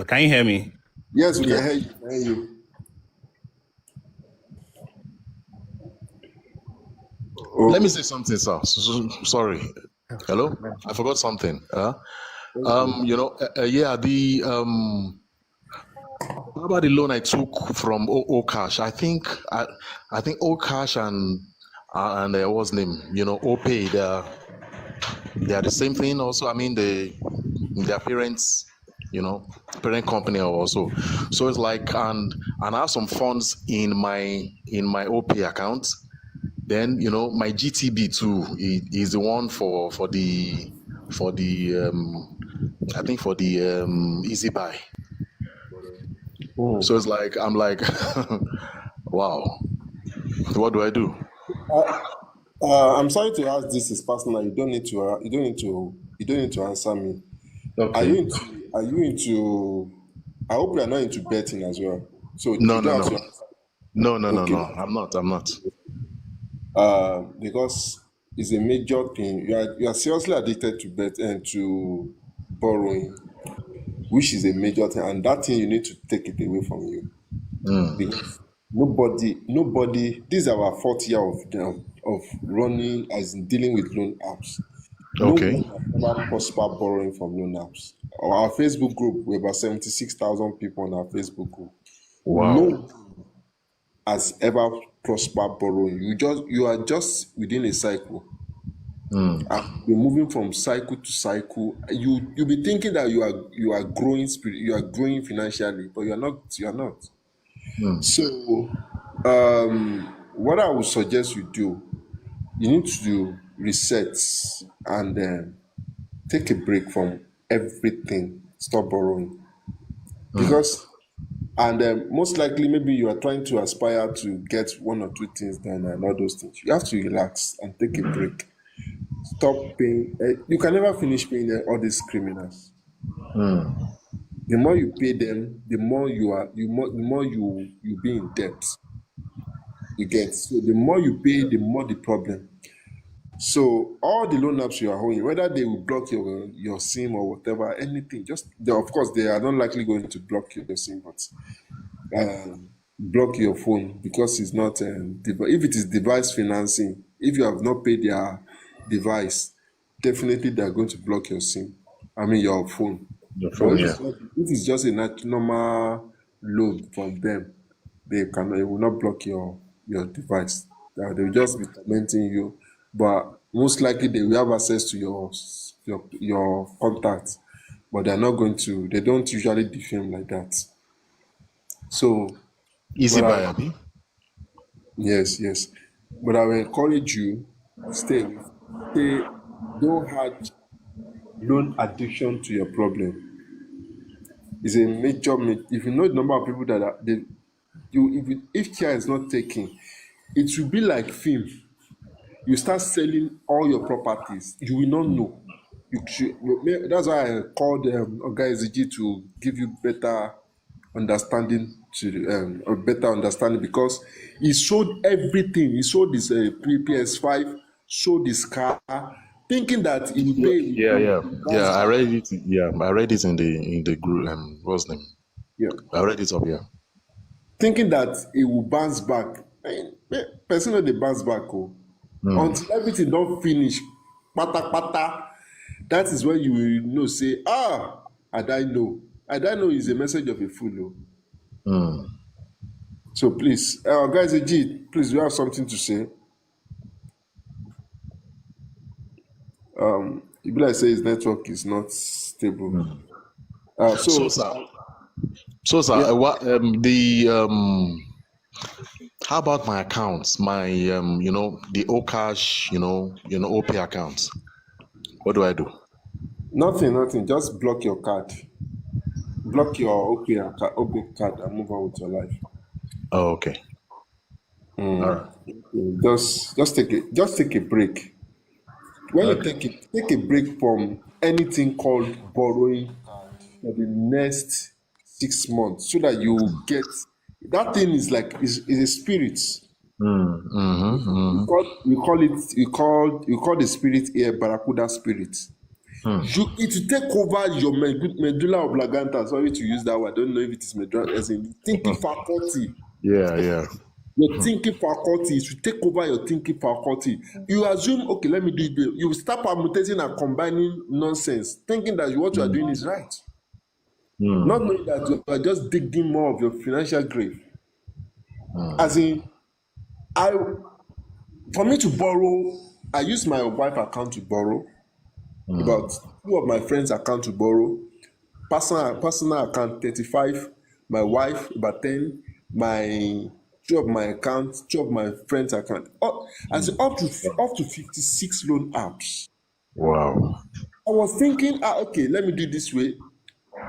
Can you hear me? Yes, we can hear you. Hear you. Let me say something, sir. Sorry. Hello? I forgot something. Yeah, how about the loan I took from Cash? I think Cash and what's name? OPay. They are the same thing. Also, I mean, their parents, parent company also. So it's like, and I have some funds in my OPay account. Then my GTB too is the one for the I think for the easy buy. So it's like I'm like, wow, what do I do? I'm sorry to ask. This is personal. You don't need to. You don't need to. You don't need to answer me. Okay. Are you into? Are you into? I hope you are not into betting as well. So No, you no, don't have no. to answer. No. Okay. I'm not. Because it's a major thing. You are seriously addicted to bet and to borrowing, which is a major thing, and that thing you need to take it away from you. Because nobody. This is our fourth year of running as in dealing with loan apps. No Okay. one has ever prospered borrowing from loan apps. Our Facebook group, we have about 76,000 people on our Facebook group. No Wow. one has ever prospered borrowing. You are just within a cycle. And you're moving from cycle to cycle. You'll be thinking that you are growing you are growing financially, but you are not. You are not. So, what I would suggest you do, you need to reset and take a break from everything. Stop borrowing because, and most likely, maybe you are trying to aspire to get one or two things done and all those things. You have to relax and take a break. Stop paying. You can never finish paying all these criminals. The more you pay them, the more the more you be in debt. You get, so the more you pay, the more the problem. So all the loan apps you are holding, whether they will block your SIM or whatever, anything, of course they are not likely going to block your SIM, but block your phone because it's not. If it is device financing, if you have not paid their device, definitely they are going to block your SIM. I mean your phone. Your But phone, yeah. if it's just a normal loan from them, they will not block your device. They will just be tormenting you. But most likely they will have access to your contacts. But they're not going to. They don't usually defame like that. So, Easy but buy, Abi. yes. But I will encourage you stay. Don't add loan addiction to your problem. It's a major. If you know the number of people that are they, if care is not taken, it will be like film. You start selling all your properties, you will not know. That's why I called Oga Ezigi to give you better understanding a better understanding because he sold everything. He sold his PS5, sold his car, thinking that he would pay. Yeah. I read it. Yeah, I read it in the group. What's the name? Yeah, I read it up here. thinking that it will bounce back. Person no dey bounce back until everything don finish kpatakpata. That is when you will know say I don't know is a message of a fool So please guys, please, you have something to say. E be like say his network is not stable. So, sir, Yeah, what how about my accounts? My the Okash, OPay accounts. What do I do? nothing. Just block your card. Block your OP card and move on with your life. Oh, okay. All right. Just take a break. When you Okay. take a break from anything called borrowing for the next 6 months, so that you get that thing is a spirit. We call the spirit here Barracuda spirit. it will take over your medulla oblongata. Sorry to use that word. I don't know if it is medulla, as in thinking faculty. Yeah, yeah. Your thinking faculty should take over your thinking faculty. You assume, okay, let me do it. You start permutating and combining nonsense, thinking that what you are doing is right. Not knowing that you are just digging more of your financial grave. As in, I for me to borrow, I use my wife account to borrow, about two of my friends' account to borrow, personal account 35, my wife about 10, my two of my accounts, two of my friends' account. As in up to 56 loan apps. Wow. I was thinking, okay, let me do this way.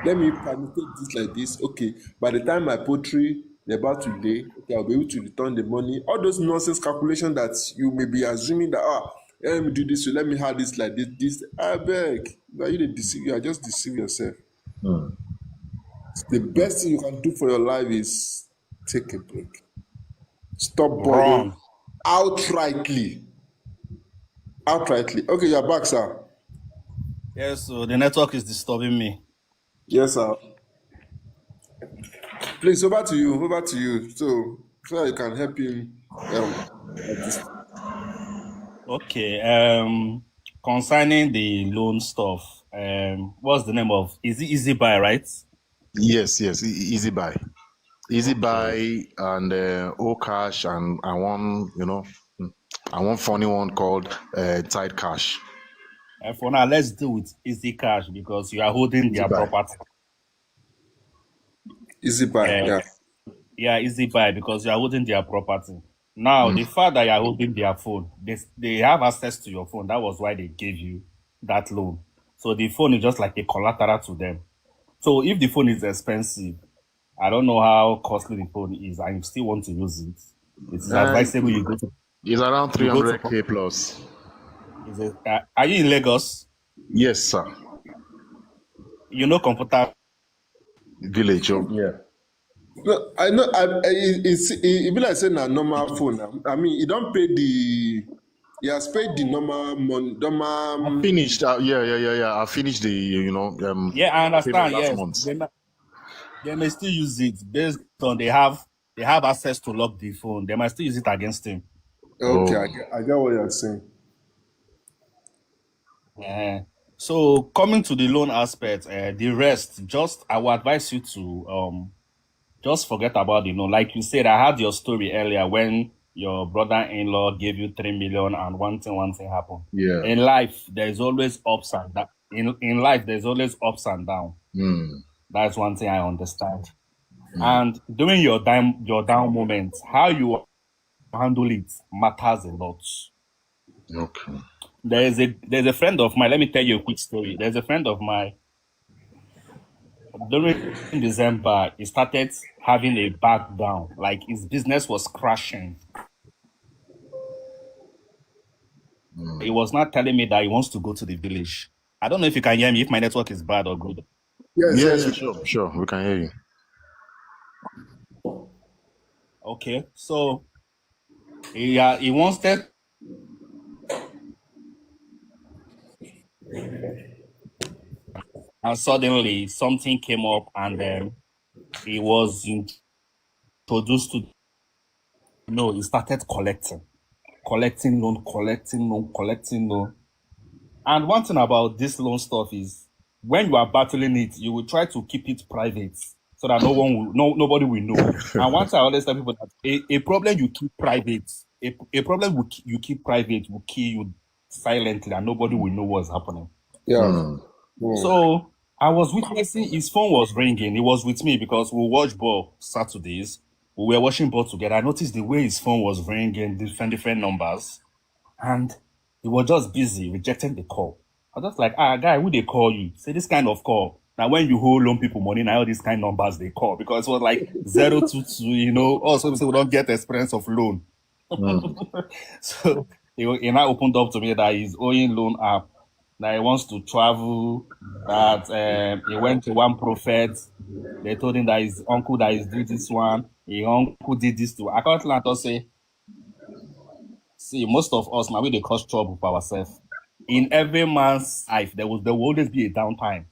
Let me permutate this like this. Okay, by the time my poultry is about to lay, okay, I'll be able to return the money. All those nonsense calculations that you may be assuming that let me do this, so let me have this like this. I beg, you are just deceive yourself. The best thing you can do for your life is take a break. Stop borrowing Run. outrightly. Outrightly. Okay, you're back, sir. Yes, so the network is disturbing me. Yes, sir. Please, over to you. Over to you. So you can help him. This. Okay. Concerning the loan stuff, what's the name of? Is it Easy Buy, right? Yes, yes. Easy buy. Easy Okay. buy and all cash and one, and one funny one called tight cash. And for now, let's do with Easy Cash because you are holding Easy their buy. property. Easy buy. Uh, Yeah. yeah, Easy Buy because you are holding their property. Now, the fact that you are holding their phone, they have access to your phone. That was why they gave you that loan. So the phone is just like a collateral to them. So if the phone is expensive, I don't know how costly the phone is, and you still want to use it, it is Uh, advisable you go to it's around you go to. 300K plus. Are you in Lagos? Yes, sir. You know computer. Village. Oh, yeah. No, I know. It be like saying a normal phone. I mean, you don't pay the. He has paid the normal money. I finished. Yeah. I finished the, Yeah, I payment understand. last Yes, month. they may still use it based on they have access to lock the phone. They might still use it against him. Okay, Oh, I get what you're saying. Yeah. So coming to the loan aspect, the rest, just I would advise you to just forget about the loan. Like you said, I had your story earlier when your brother-in-law gave you 3 million and one thing happened. yeah. In life, there's always ups and down. In life, there's always ups and downs. That's one thing I understand. And during your down moments, how you handle it matters a lot. Okay. There's a friend of mine. Let me tell you a quick story. There's a friend of mine. During December, he started having a back down. Like his business was crashing. He was not telling me that he wants to go to the village. I don't know if you can hear me, if my network is bad or good. Yes, Yeah, yes. yeah, sure. We can hear you. Okay, so he wanted, and suddenly something came up, and then he was introduced to. No, he started collecting loan. And one thing about this loan stuff is when you are battling it, you will try to keep it private so that nobody will know. And one thing I always tell people that a problem you keep private, a problem you keep private will kill you silently and nobody will know what's happening. Yeah. So I was witnessing his phone was ringing. He was with me because we watch ball Saturdays. We were watching ball together. I noticed the way his phone was ringing, different numbers. And he was just busy rejecting the call. I was just like, guy, who they call you? Say this kind of call. Now, when you hold loan people money, now all these kind of numbers they call because it was like 022, Also, we don't get experience of loan. So he now opened up to me that he's owing loan app, that he wants to travel, that he went to one prophet. They told him that his uncle that is doing this one, his uncle did this too. I can't say, see, most of us now we they cause trouble for ourselves. in every man's life, there will always be a downtime.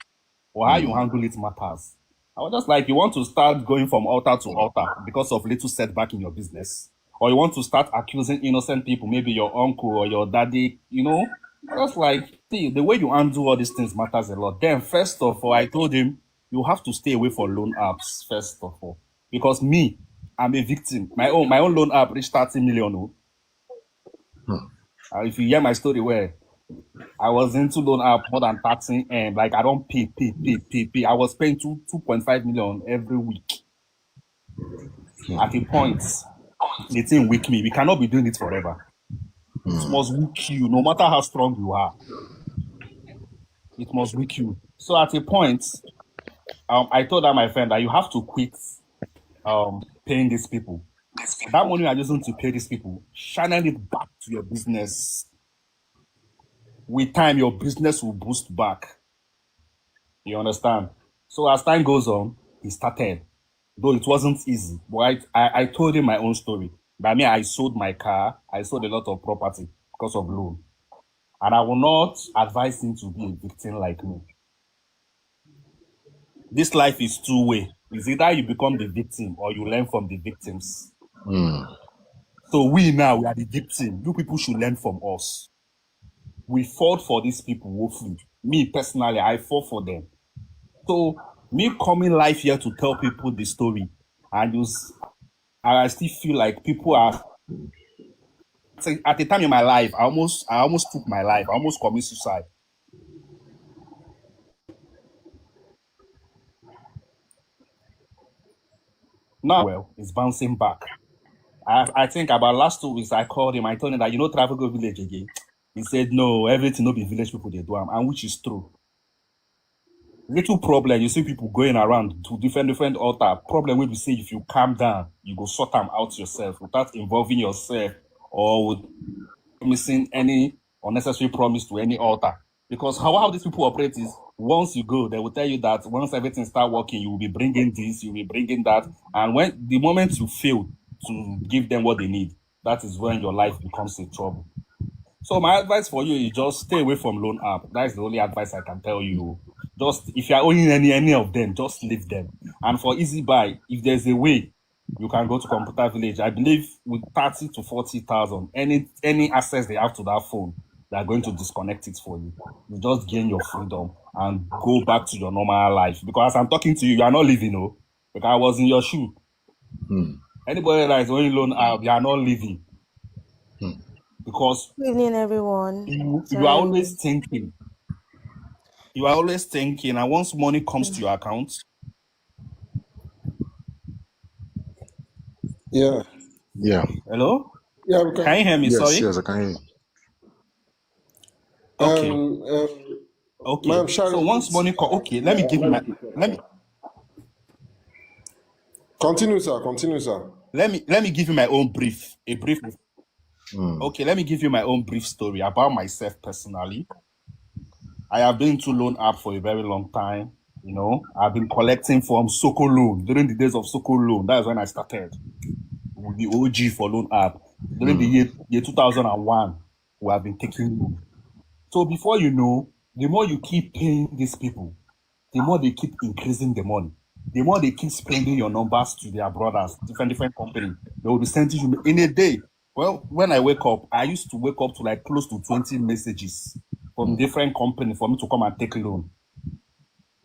Or how you handle it matters. I was just like, you want to start going from altar to altar because of little setback in your business, or you want to start accusing innocent people, maybe your uncle or your daddy, you know? I was like, see, the way you handle all these things matters a lot. Then, first of all, I told him, you have to stay away from loan apps, first of all. Because me, I'm a victim. My own loan app reached 30 million. Oh. If you hear my story, where I was into loan app more than 30, and like I don't pay. I was paying 2.5 million every week. At a point, the thing weak me. We cannot be doing it forever. It must weak you, no matter how strong you are. It must weak you. So at a point, I told my friend that you have to quit paying these people. That money you are using to pay these people, channel it back to your business. With time, your business will boost back. You understand? So as time goes on, he started. Though it wasn't easy, but I told him my own story. By me, I sold my car. I sold a lot of property because of loan. And I will not advise him to be a victim like me. This life is two-way. It's either you become the victim or you learn from the victims. So we are the victim. You people should learn from us. We fought for these people woefully. Me, personally, I fought for them. So me coming live here to tell people the story, and I still feel like people are. At the time in my life, I almost took my life. I almost committed suicide. Now, well, it's bouncing back. I think about last 2 weeks, I called him. I told him that, travel go village again. He said, no, everything no be village people, they do them, and which is true. Little problem, you see people going around to different altar. Problem will be say if you calm down, you go sort them out yourself without involving yourself or with missing any unnecessary promise to any altar. Because how these people operate is once you go, they will tell you that once everything start working, you will be bringing this, you will be bringing that. And when the moment you fail to give them what they need, that is when your life becomes a trouble. So my advice for you is just stay away from loan app. That is the only advice I can tell you. Just if you are owning any of them, just leave them. And for easy buy, if there's a way, you can go to Computer Village. I believe with 30 to 40,000, any access they have to that phone, they are going to disconnect it for you. You just gain your freedom and go back to your normal life. Because as I'm talking to you, you are not living, no. Because I was in your shoe. Anybody that is owning loan app, you are not living. Because Good evening, everyone. you are always thinking. You are always thinking, and once money comes to your account. Yeah. Hello? Yeah, we Can you hear me? Yes, Sorry. yes, I can hear you. Okay. Okay. Ma'am, So once money okay, let me give my Continue, sir. let me give you my own brief. Okay, let me give you my own brief story about myself personally. I have been to loan app for a very long time. I've been collecting from Soko Loan during the days of Soko Loan. That's when I started with the OG for loan app. During the year 2001, we have been taking loan. So before you know, the more you keep paying these people, the more they keep increasing the money. The more they keep spending your numbers to their brothers, different companies. They will be sending you in a day. Well, when I wake up, I used to wake up to like close to 20 messages from different companies for me to come and take loan.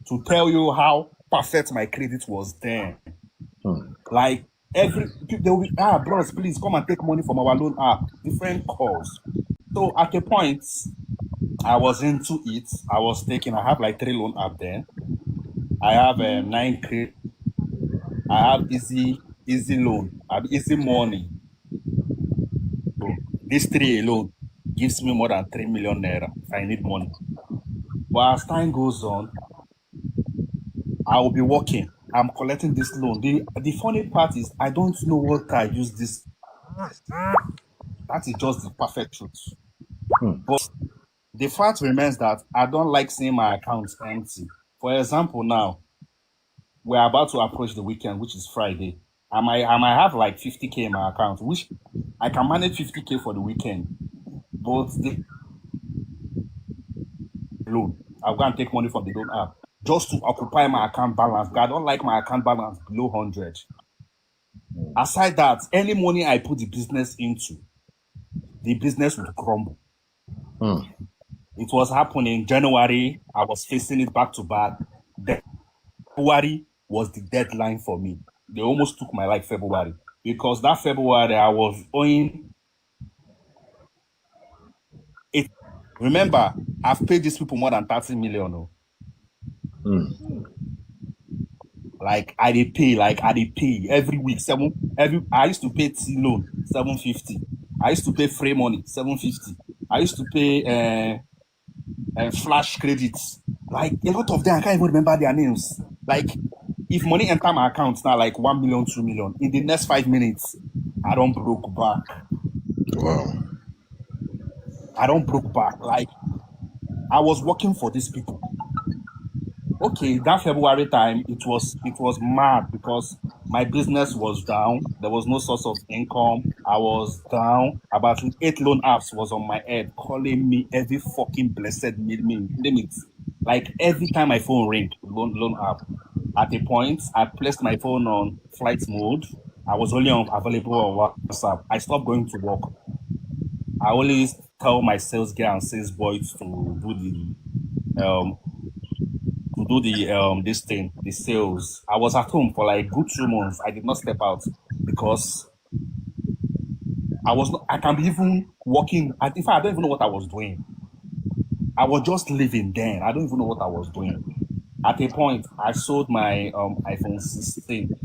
To tell you how perfect my credit was then. Like they will be, bros, please come and take money from our loan app. Different calls. So at a point, I was into it. I have like 3 loan app there. I have 9 credit. I have easy loan. I have easy money. So this 3 alone gives me more than 3 million naira if I need money. But as time goes on, I will be working. I'm collecting this loan. The funny part is I don't know what I use this. That is just the perfect truth. But the fact remains that I don't like seeing my accounts empty. For example, now we're about to approach the weekend, which is Friday. I might have like 50K in my account, which I can manage 50K for the weekend. But loan. I'll go and take money from the loan app just to occupy my account balance. I don't like my account balance below 100. Aside that, any money I put the business into, the business would crumble. It was happening in January. I was facing it back to back. February was the deadline for me. They almost took my life February, because that February I was owing it. Remember, I've paid these people more than 30 million. Oh. Like I dey pay every week. I used to pay T loan 750. I used to pay free money 750. I used to pay flash credits. Like a lot of them, I can't even remember their names. Like if money enter my account now, like 1 million, 2 million, in the next 5 minutes, I don't broke back. Wow. I don't broke back. Like I was working for these people. Okay, that February time, it was mad because my business was down. There was no source of income. I was down. About 8 loan apps was on my head, calling me every fucking blessed minute. Like every time my phone ring, loan app. At a point, I placed my phone on flight mode. I was only available on WhatsApp. I stopped going to work. I always tell my sales guy and sales boys to do the sales. I was at home for like good 2 months. I did not step out because I can be even working. In fact, I don't even know what I was doing. I was just living then. I don't even know what I was doing. At a point, I sold my iPhone 16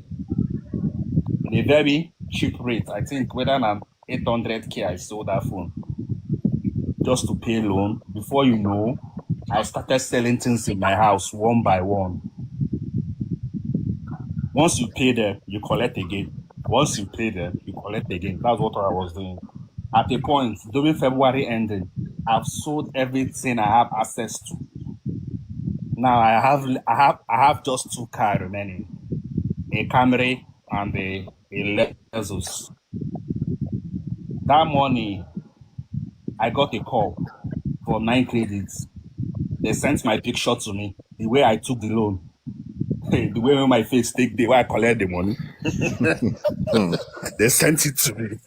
in a very cheap rate. I think whether than 800K, I sold that phone just to pay loan. Before you know, I started selling things in my house one by one. Once you pay them, you collect again. Once you pay them, you collect again. That's what I was doing. At a point, during February ending, I've sold everything I have access to. Now I have just 2 cars remaining, a Camry and a Lexus. That morning, I got a call from 9 credits. They sent my picture to me, the way I took the loan, the way my face take the way I collect the money. They sent it to me.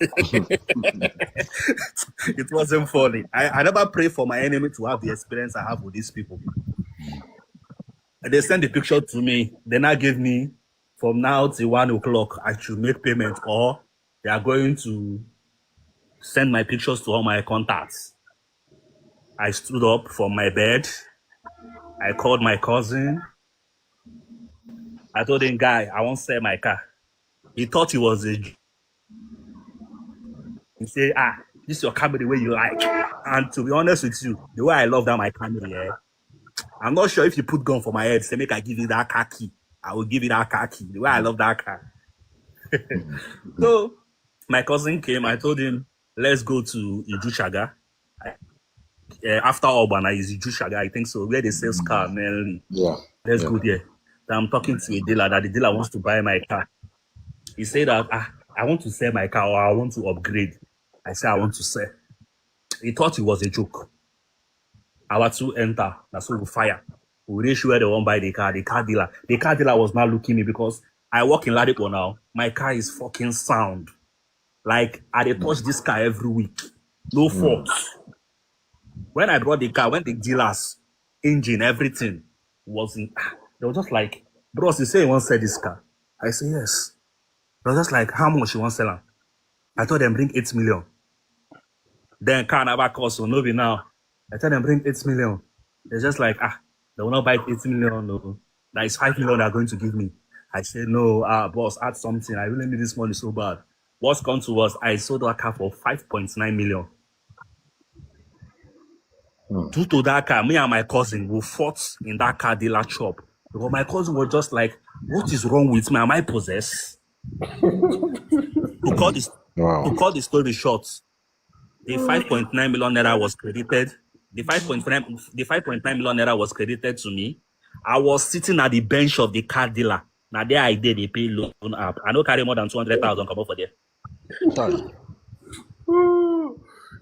It wasn't funny. I never pray for my enemy to have the experience I have with these people. They sent the picture to me. They now gave me from now till 1 o'clock, I should make payment, or they are going to send my pictures to all my contacts. I stood up from my bed. I called my cousin. I told him, guy, I won't sell my car. He thought he was a... He said, this is your Camry the way you like. And to be honest with you, the way I love that my Camry, I'm not sure if you put gun for my head, say, make I give you that car key. I will give you that car key. The way I love that car. So my cousin came. I told him, let's go to Ijushaga. After Urbana is Ijushaga, I think so, where they sell car mainly. Yeah. Let's go there. Then I'm talking to a dealer that the dealer wants to buy my car. He said that, I want to sell my car, or I want to upgrade. I said, I want to sell. He thought it was a joke. Our 2 enter, that's what we fire. We reach where they won't buy the car dealer. The car dealer was not looking at me because I work in Ladipo now. My car is fucking sound. Like, I dey touch this car every week. No faults. When I brought the car, when the dealer's engine, everything was in, they were just like, bros, you say you want to sell this car? I say, yes. They were just like, how much you want to sell them? I told them, bring 8 million. Then car never cost, so no be now. I tell them, bring 8 million. They're just like, they will not buy 8 million. No. That is 5 million they're going to give me. I said, no, boss, add something. I really need this money so bad. What's come to us, I sold that car for 5.9 million. Due to that car, me and my cousin, we fought in that car dealer shop. Because my cousin was just like, what is wrong with me? Am I possessed? To cut the story short, the 5.9 million naira was credited. The 5.9 million naira was credited to me. I was sitting at the bench of the car dealer. Now there I did, they pay loan app. I don't carry more than 200,000 come up for there.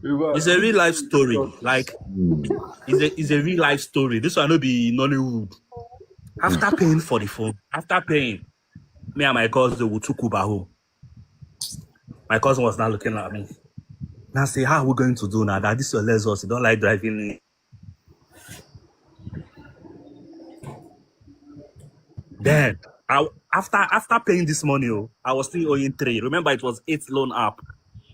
It's a real life story. Like, it's a real life story. This one will be Nollywood. After paying for the phone, after paying, me and my cousin we took Uber home. My cousin was now looking at me. Now say, how are we going to do now? That this is your Lexus. You don't like driving. Then, after paying this money, I was still owing 3. Remember, it was 8 loan app.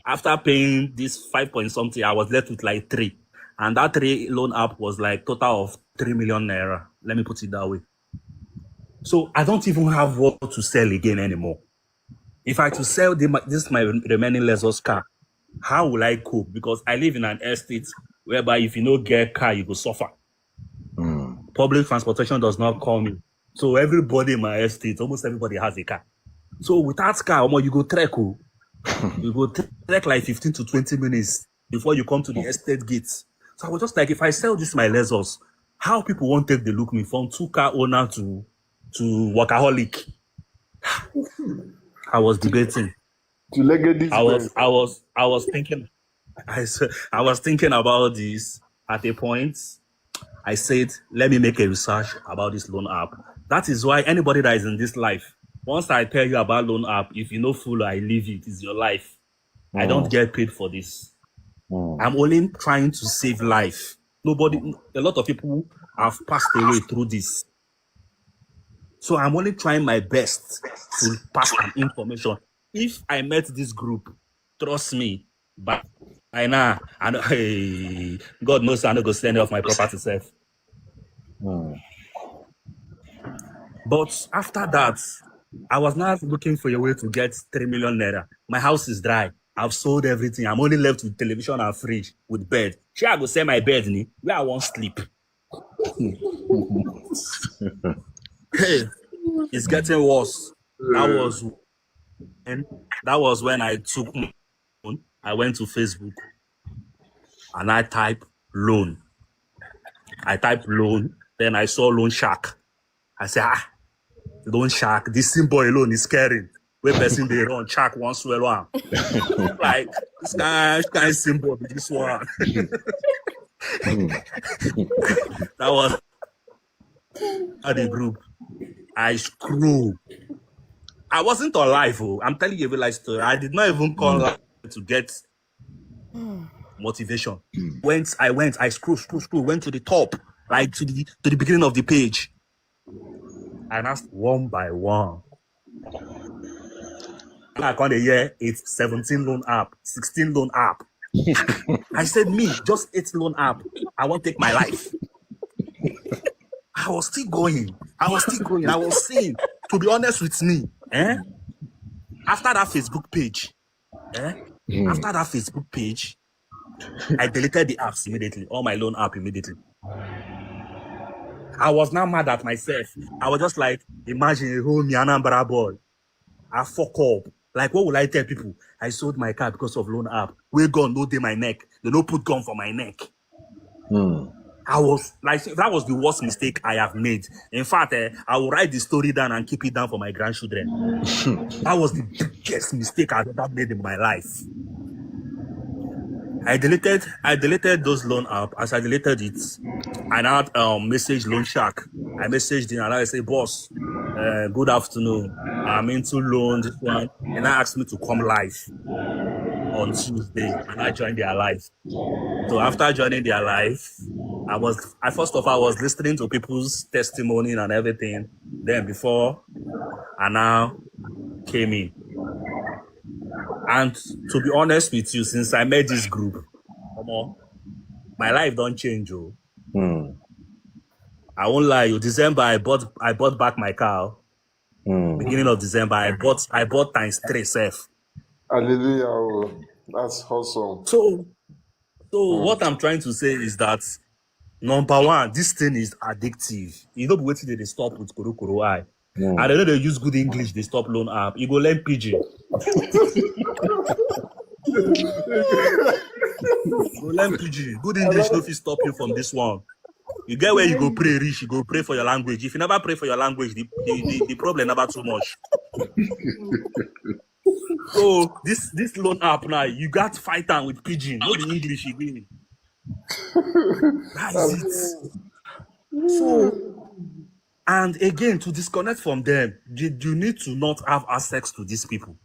After paying this 5 point something, I was left with like 3. And that 3 loan app was like total of 3 million naira. Let me put it that way. So I don't even have what to sell again anymore. If I to sell this my remaining Lexus car, how will I cope? Because I live in an estate whereby if you don't get a car, you will suffer. Public transportation does not come in. So everybody in my estate, almost everybody has a car. So without car, you go trek. You go trek like 15 to 20 minutes before you come to the estate gates. So I was just like, if I sell this my Lexus, how people won't take the look me from 2-car owner to workaholic. I was debating. To legate I was thinking about this at a point. I said, let me make a research about this loan app. That is why anybody that is in this life, once I tell you about loan app, if you know full, I leave it. It's your life. I don't get paid for this. I'm only trying to save life. A lot of people have passed away through this. So I'm only trying my best to pass an information. If I met this group, trust me, but by now, God knows I'm not going to send off my property self. But after that, I was not looking for a way to get 3 million naira. My house is dry. I've sold everything. I'm only left with television and fridge with bed. Sure, I go sell my bed where I won't sleep. Hey, it's getting worse. That was when I took my phone. I went to Facebook and I typed loan. Then I saw loan shark. I said, loan shark. This symbol alone is scary. Where person they run shark one swallow one. Like this kind symbol with this one. That was at the group. I screw. I wasn't alive. I'm telling you a real life story. I did not even call to get motivation. I screw, went to the top, like to the beginning of the page. And asked one by one. Like on the year, it's 17 loan app, 16 loan app. I said, me, just 8 loan app. I won't take my life. I was still going. I was saying, to be honest with me, after that Facebook page, I deleted the apps immediately, all my loan app immediately. I was now mad at myself. I was just like, imagine a whole Anambra boy. I fuck up. Like, what will I tell people? I sold my car because of loan app. We gun no day my neck. They no put gun for my neck. I was like, that was the worst mistake I have made. In fact, I will write the story down and keep it down for my grandchildren. That was the biggest mistake I've ever made in my life. I deleted those loan app. As I deleted it, I now message Loan Shark. I messaged him and I say, boss, good afternoon. I'm into loan, this one. And I asked me to come live on Tuesday, and I joined their live. So after joining their live, I first of all was listening to people's testimony and everything. Then before I now came in. And to be honest with you, since I made this group, my life don't change. I won't lie you. December I bought back my car. Beginning of December, I bought times 3 self. Hallelujah. That's awesome. So what I'm trying to say is that number one, this thing is addictive. You know, waiting they stop with Kuru I. And I know they use good English, they stop loan app. You go learn pidgin. Go learn pidgin. Good English no fit stop you from this one. You get where you go pray rich, you go pray for your language. If you never pray for your language, the problem never too much. So this loan app now, you got to fight am with pidgin, not the English again. That is it. So, and again, to disconnect from them, you need to not have access to these people.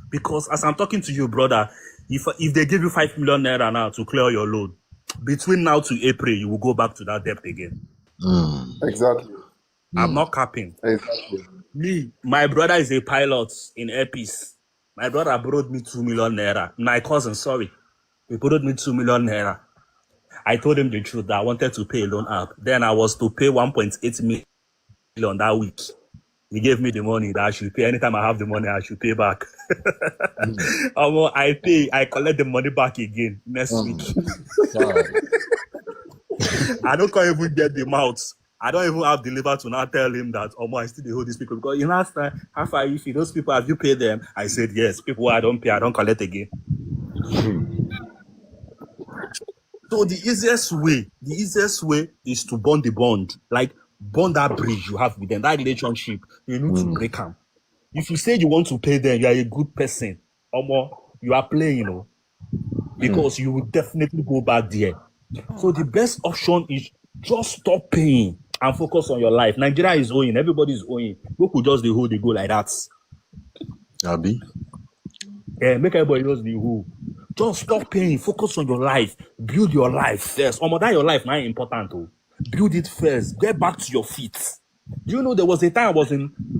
Because as I'm talking to you, brother, if they give you 5 million naira now to clear your loan, between now to April, you will go back to that debt again. Exactly. I'm not capping. Exactly. Me, my brother is a pilot in Air Peace. My brother borrowed me 2 million naira. My cousin, sorry. He borrowed me 2 million naira. I told him the truth that I wanted to pay a loan app. Then I was to pay 1.8 million that week. He gave me the money that I should pay. Anytime I have the money, I should pay back. I collect the money back again next week. I don't even get the mouth. I don't even have the liver to now tell him that, I still hold these people. Because last time, how far if those people, have you paid them? I said, yes. People I don't pay, I don't collect again. So the easiest way is to bond the bond. Like, bond that bridge you have with them, that relationship. You need to break them. If you say you want to pay them, you are a good person. You are playing, because you will definitely go back there. So the best option is just stop paying and focus on your life. Nigeria is owing, everybody is owing. Who could just hold the go like that? Abi? Yeah, make everybody just the who. Just stop paying, focus on your life, build your life first. That your life now important. Build it first. Get back to your feet. Do you know there was a time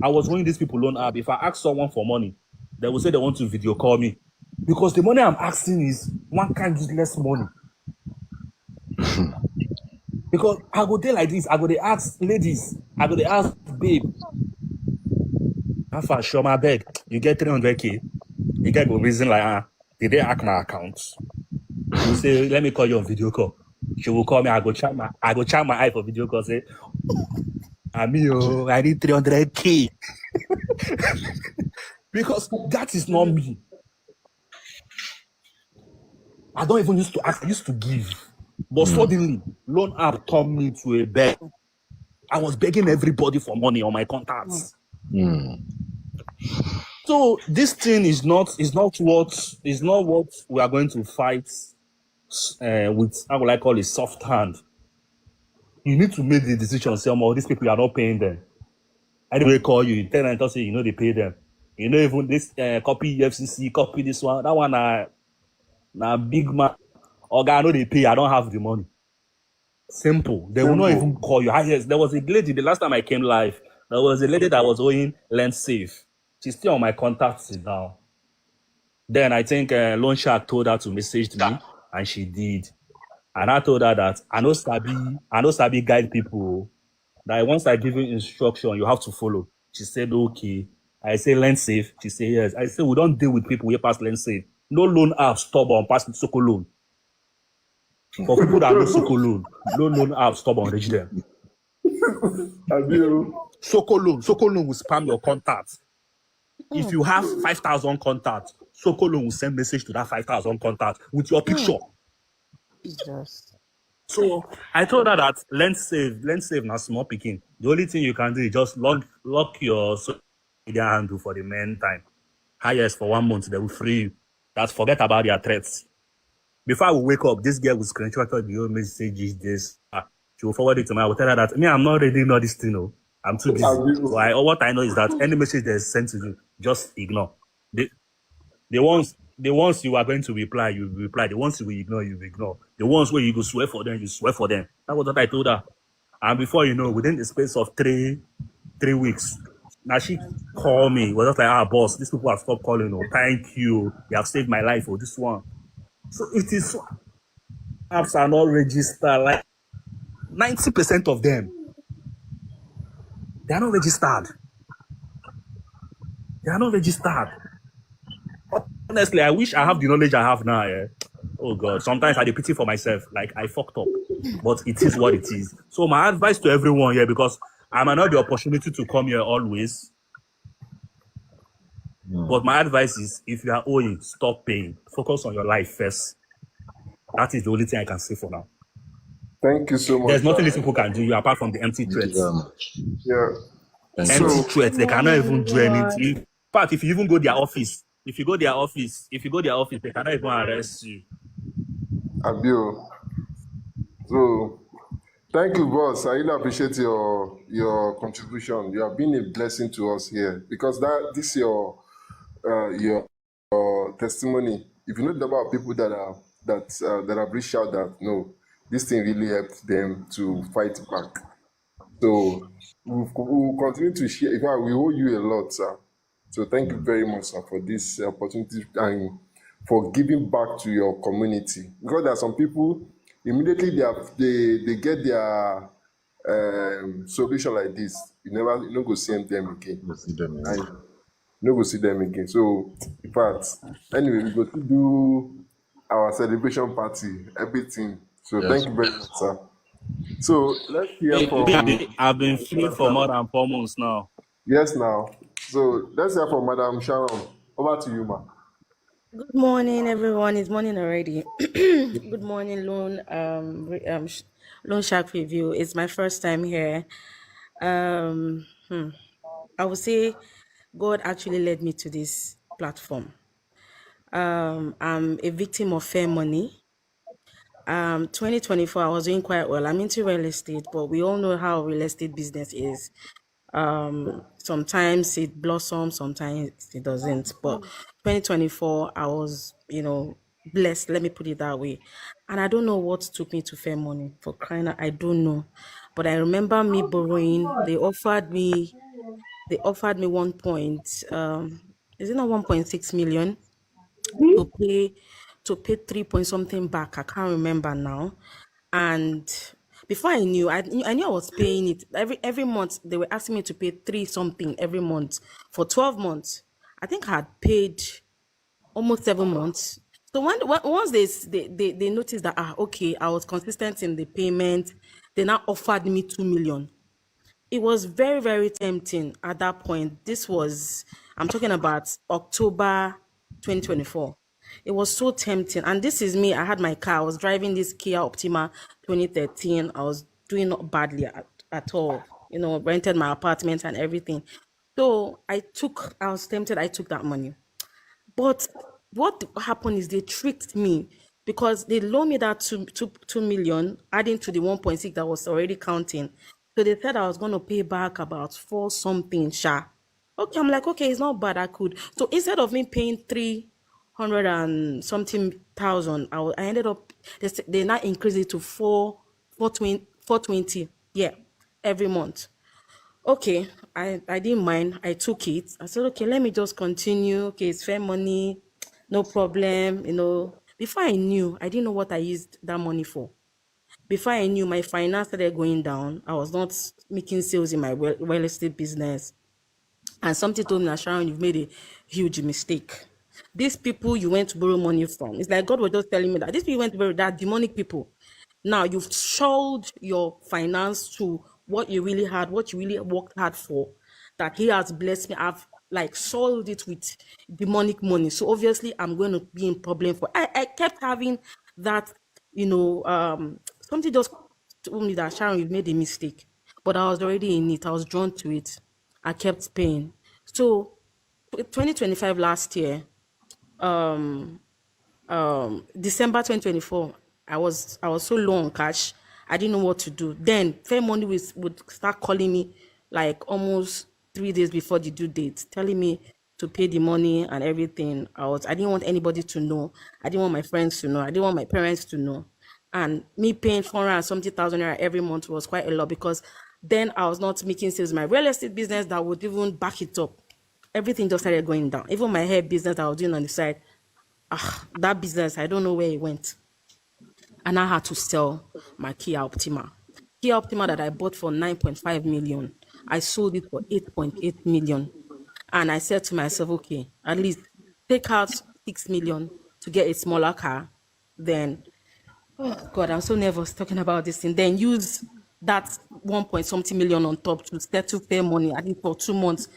I was owing these people loan app. If I ask someone for money, they will say they want to video call me. Because the money I'm asking is one kind useless money. Because I go there like this, I go they ask ladies, I go they ask babe, how far show my beg? You get 300k. You get a reason like, did they hack my account? You say, let me call you on video call. She will call me, I go check my eye for video call, say, I need 300k. Because that is not me. I don't even used to ask, I used to give. But suddenly, loan app turned me to a beg. I was begging everybody for money on my contacts. So this thing is not what we are going to fight with, how will I call it, soft hand. You need to make the decision, say, these people, you are not paying them. Anyway, call you, tell them, say, they pay them. Even this copy FCC, copy this one, that one, na big man. I know they pay, I don't have the money. Simple. They will not even call you. Yes, there was a lady, the last time I came live, there was a lady that was owing Lend Safe. She's still on my contacts now. Then I think Loan Shark told her to message me, and she did. And I told her that I know Sabi guide people. That once I give you instruction, you have to follow. She said, okay. I say Lend Safe. She said, yes. I said, we don't deal with people who pass Lend Safe. No loan app stubborn pass Soko loan. For people that know Soko loan, no loan app stubborn reach them. Soko loan will spam your contacts. If you have 5,000 contacts, Soko loan will send message to that 5,000 contacts with your picture. Jesus. So I told her that Lend Safe now small picking. The only thing you can do is just lock your social media handle for the meantime. Highest for 1 month, they will free you. That's forget about their threats. Before I will wake up, this girl will screenshot the old messages. She will forward it to me. I will tell her that I'm not reading all this thing. No. I'm too busy. So what I know is that any message they sent to you, just ignore. The ones you are going to reply, you reply. The ones you will ignore, you ignore. The ones where you go swear for them, you swear for them. That was what I told her. And before you know, within the space of three weeks, now she called me. Was just like, boss, these people have stopped calling. Oh, thank you. You have saved my life for this one. So it is apps are not registered. Like 90% of them, they are not registered. They are not registered. Honestly, I wish I have the knowledge I have now. Yeah? Oh God, sometimes I do pity for myself. Like I fucked up, but it is what it is. So my advice to everyone here, because I might not have the opportunity to come here always, but my advice is, if you are owing, stop paying. Focus on your life first. That is the only thing I can say for now. Thank you so much. There's nothing these people can do apart from the empty threats. Yeah. Empty threats. They cannot even do anything. In fact, if you even go to their office, If you go their office, they cannot even arrest you. Abio. So thank you, boss. I really appreciate your contribution. You have been a blessing to us here because this your testimony. If you know the number of people that have reached out that no, this thing really helped them to fight back. So we'll continue to share. In fact, we owe you a lot, sir. So thank you very much, sir, for this opportunity and for giving back to your community. Because there are some people immediately they get their solution like this. You no go see them again. You see them, And yeah. you no go see them again. So in fact, anyway, we go to do our celebration party, everything. So thank Yes. you very much, sir. So let's hear I've been free Madam for more Sharon. than 4 months now. Yes, now. So let's hear from Madam Sharon. Over to you, ma. Good morning, everyone. It's morning already. Good morning, Loan Shark Review. It's my first time here. Um, hmm, I would say God actually led me to this platform. I'm a victim of fair money. 2024, I was doing quite well. I'm into real estate, but we all know how real estate business is. Sometimes it blossoms, sometimes it doesn't. But 2024, I was, blessed. Let me put it that way. And I don't know what took me to fair money for crying out. I don't know. But I remember me borrowing. They offered me 1 point, is it not 1.6 million to pay 3 point something back. I can't remember now. And before I knew I was paying it every month. They were asking me to pay three something every month for 12 months. I think I had paid almost 7 months. So once they noticed that okay, I was consistent in the payment, they now offered me 2 million. It was very, very tempting at that point. I'm talking about October 2024. It was so tempting. And this is me. I had my car. I was driving this Kia Optima 2013. I was doing not badly at all. Rented my apartment and everything. So I was tempted. I took that money. But what happened is they tricked me because they loaned me that 2 million, adding to the 1.6 that was already counting. So they said I was going to pay back about four something, sha. Okay, I'm like, okay, it's not bad. I could. So instead of me paying 300 and something thousand, I ended up, they now increased it to 420, yeah, every month. Okay, I didn't mind. I took it. I said, okay, let me just continue. Okay, it's fair money, no problem. Before I knew, I didn't know what I used that money for. Before I knew, my finance started going down. I was not making sales in my real estate business. And something told me that, Sharon, you've made a huge mistake. These people you went to borrow money from, it's like God was just telling me that these people you went to borrow, that demonic people. Now you've sold your finance to what you really had, what you really worked hard for, that He has blessed me. I've like sold it with demonic money. So obviously I'm going to be in problem for. I kept having that, something just told me that, Sharon, you've made a mistake. But I was already in it. I was drawn to it. I kept paying. So 2025 last year, December 2024, I was so low on cash. I didn't know what to do. Then Fair Money would start calling me like almost 3 days before the due date, telling me to pay the money and everything. I didn't want anybody to know. I didn't want my friends to know. I didn't want my parents to know. And me paying 400 and something thousand naira every month was quite a lot because then I was not making sales. My real estate business that would even back it up. Everything just started going down. Even my hair business I was doing on the side, that business, I don't know where it went. And I had to sell my Kia Optima. Kia Optima that I bought for 9.5 million, I sold it for 8.8 million. And I said to myself, okay, at least take out 6 million to get a smaller car. Then, oh God, I'm so nervous talking about this thing. Then use that 1 point something million on top to settle fair money, I think for 2 months,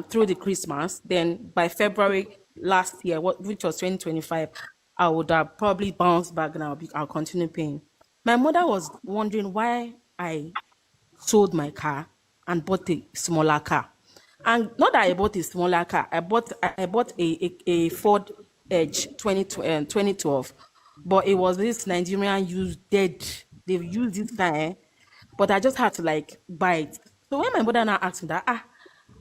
through the Christmas. Then by February last year, which was 2025, I would have probably bounced back and I'll continue paying. My mother was wondering why I sold my car and bought a smaller car. And not that I bought a smaller car. I bought a Ford Edge 2012, but it was this Nigerian used dead. They've used this car, but I just had to like buy it. So when my mother now asked me that,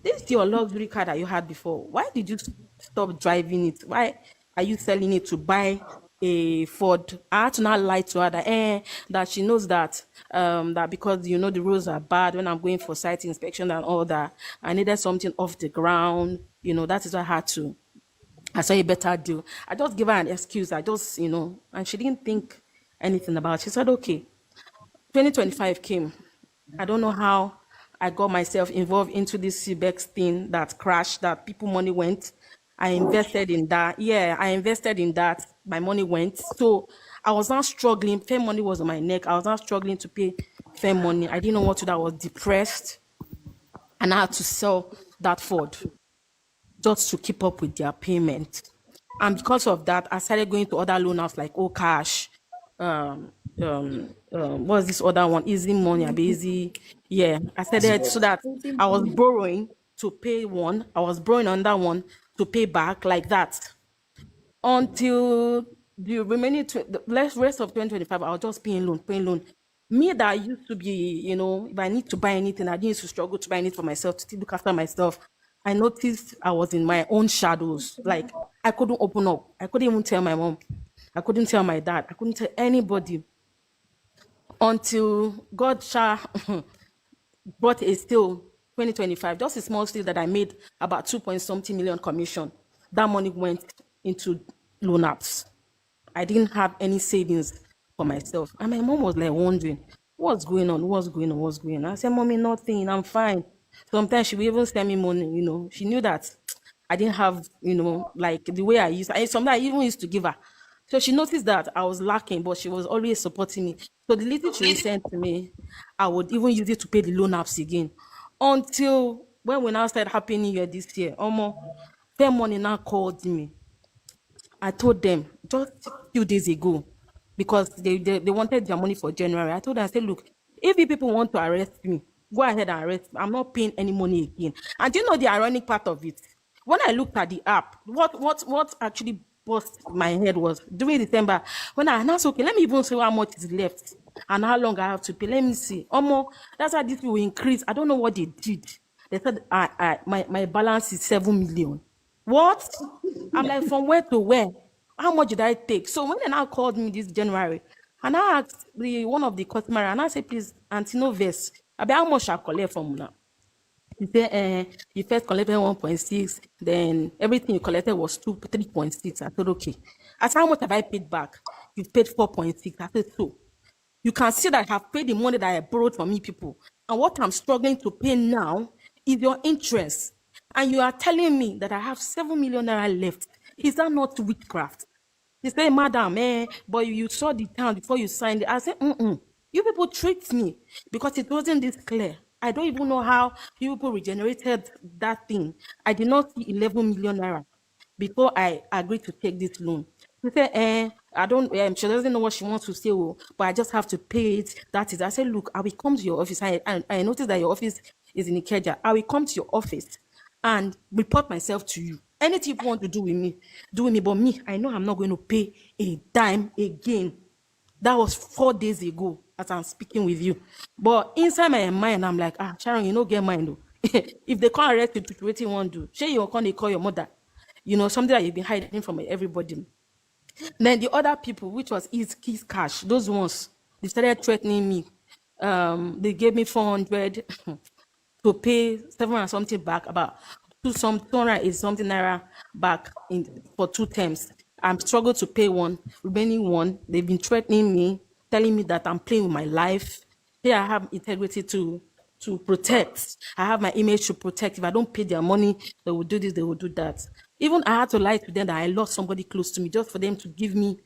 this is your luxury car that you had before. Why did you stop driving it? Why are you selling it to buy a Ford? I had to not lie to her that that she knows that because the roads are bad when I'm going for site inspection and all that. I needed something off the ground. That is why I saw a better deal. I just gave her an excuse. I just, and she didn't think anything about it. She said, okay. 2025 came. I don't know how I got myself involved into this CBEX thing that crashed, that people money went. I invested in that. Yeah, I invested in that. My money went. So I was not struggling. Fair money was on my neck. I was not struggling to pay fair money. I didn't know what to do. I was depressed. And I had to sell that Ford just to keep up with their payment. And because of that, I started going to other loan apps like Cash. What's this other one? Easy Money, Easy. Yeah, I started so that I was borrowing to pay one. I was borrowing another one to pay back like that until the remaining the rest of 2025. I was just paying loan, paying loan. Me that used to be, if I need to buy anything, I didn't used to struggle to buy anything for myself, to still look after myself. I noticed I was in my own shadows. Like I couldn't open up. I couldn't even tell my mom. I couldn't tell my dad. I couldn't tell anybody until God brought a still 2025, just a small still that I made about 2 point something million commission. That money went into loan apps. I didn't have any savings for myself. And my mom was like wondering, what's going on? What's going on? What's going on? I said, Mommy, nothing. I'm fine. Sometimes she would even send me money. She knew that I didn't have, like the way I used. Sometimes I even used to give her. So she noticed that I was lacking, but she was always supporting me. So the little she would send to me, I would even use it to pay the loan apps again. Until when we now started Happy New Year this year, almost fair money now called me. I told them just a few days ago, because they wanted their money for January. I told them, I said, look, if you people want to arrest me, go ahead and arrest me. I'm not paying any money again. And do you know the ironic part of it? When I looked at the app, what actually bust my head was during December, when I announced, okay, let me even see how much is left and how long I have to pay. Let me see. That's how this will increase. I don't know what they did. They said my balance is 7 million. What? I'm like, from where to where? How much did I take? So when they now called me this January, and I asked one of the customers, and I said, please, Auntie Noves, how much I collect from now? He said, you first collected 1.6, then everything you collected was 3.6. I said, okay. I said, how much have I paid back? You've paid 4.6. I said, so you can see that I have paid the money that I borrowed from you people. And what I'm struggling to pay now is your interest. And you are telling me that I have 7 million naira left. Is that not witchcraft? He said, Madam, but you saw the town before you signed it. I said, you people tricked me because it wasn't this clear. I don't even know how you people regenerated that thing. I did not see 11 million naira before I agreed to take this loan. She said, I don't, she doesn't know what she wants to say, but I just have to pay it. That is, I said, look, I will come to your office. I noticed that your office is in Ikeja. I will come to your office and report myself to you. Anything you want to do with me, do with me. But me, I know I'm not going to pay a dime again. That was 4 days ago as I'm speaking with you. But inside my mind, I'm like, Sharon, you don't get mind though. If they can't arrest you, what you want to do? Say you can't call your mother. Something that you've been hiding from everybody. Then the other people, which was Kiss Cash, those ones, they started threatening me. They gave me 400 to pay 700 something back, about 200 is something naira back for 2 terms. I'm struggling to pay one, remaining one. They've been threatening me, telling me that I'm playing with my life. Here I have integrity to protect. I have my image to protect. If I don't pay their money, they will do this, they will do that. Even I had to lie to them that I lost somebody close to me just for them to give me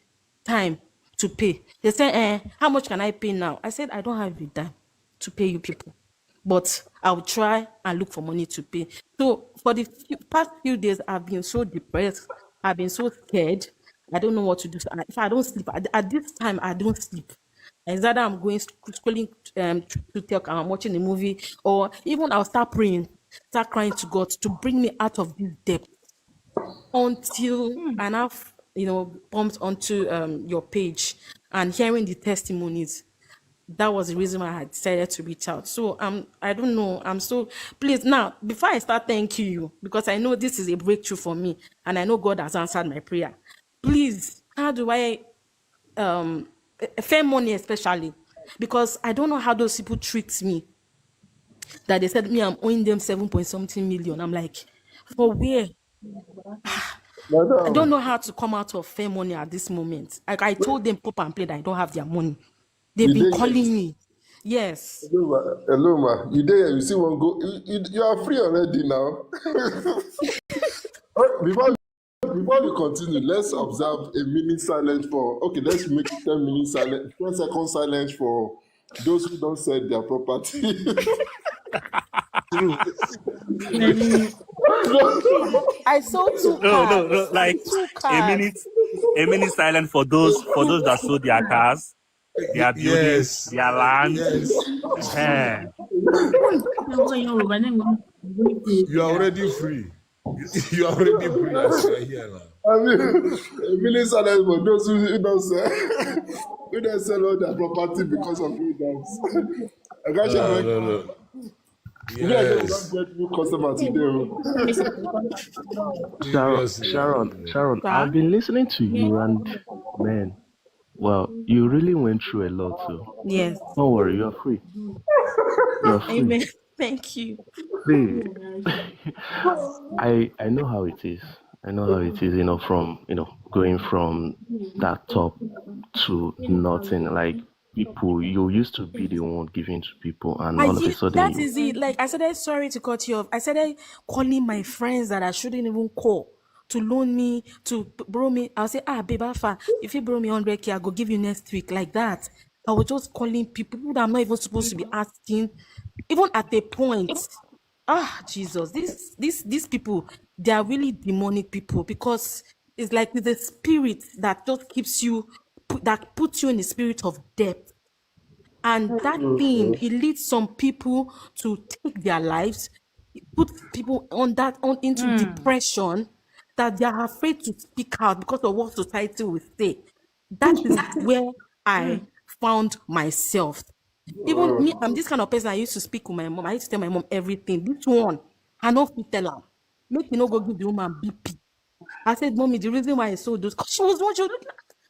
time to pay. They said, how much can I pay now? I said, I don't have the time to pay you people, but I'll try and look for money to pay. So for the past few days, I've been so depressed. I've been so scared. I don't know what to do. So if I don't sleep, at this time, I don't sleep. It's either I'm going scrolling to TikTok and I'm watching a movie, or even I'll start praying. start crying to God to bring me out of this debt until and I've bumped onto your page and hearing the testimonies. That was the reason why I decided to reach out. So I don't know. I'm so please now before I start thanking you, because I know this is a breakthrough for me and I know God has answered my prayer. Please, how do I fair money especially? Because I don't know how those people treat me. That they said me I'm owing them 7 point something million. I'm like, for where? I don't Madam, know how to come out of fair money at this moment. Like I told them pop and play that I don't have their money. They've you been did. calling me. Yes. Hello, ma. You there? You see one go. You are free already now. before before we continue, let's observe a minute silence for. Okay, let's make 10 minutes silence. 10 seconds silence for those who don't sell their property. True. I sold two No, no, no. cars. Like Two a cars. minute, a minute silent for those that sold their cars, their buildings, Yes. their land. Yes. It's true. Eh. You are already free. You are already free as you are here now. I mean, a minute silence for those who don't sell, who don't sell all their property because of you guys. I got No, you. no, no. We don't Yes. get new customer today. Seriously. Sharon, I've Sir? been listening to you and man, well, you really went through a lot too. Yes. Don't worry, you're free. You're free. Amen. Thank you. See, I know how it is. I know how it is, from going from that top to nothing. Like people, you used to be the one giving to people, and all of a sudden That you is it. Like I said, sorry to cut you off. I started calling my friends that I shouldn't even call to loan me, to borrow me. I'll say, babe, Alpha, if you borrow me 100K, I'll go give you next week. Like that. I was just calling people that I'm not even supposed to be asking. Even at a point, Jesus, these people, they are really demonic people because it's like the spirit that just keeps you, that puts you in the spirit of death. And that thing, it leads some people to take their lives. It puts people into depression that they are afraid to speak out because of what society will say. That is where I found myself. Even me, I'm this kind of person. I used to speak with my mom. I used to tell my mom everything. This one, I know fit tell her. Make you no go give the woman BP. I said, Mommy, the reason why I sold those, 'cause she was watching.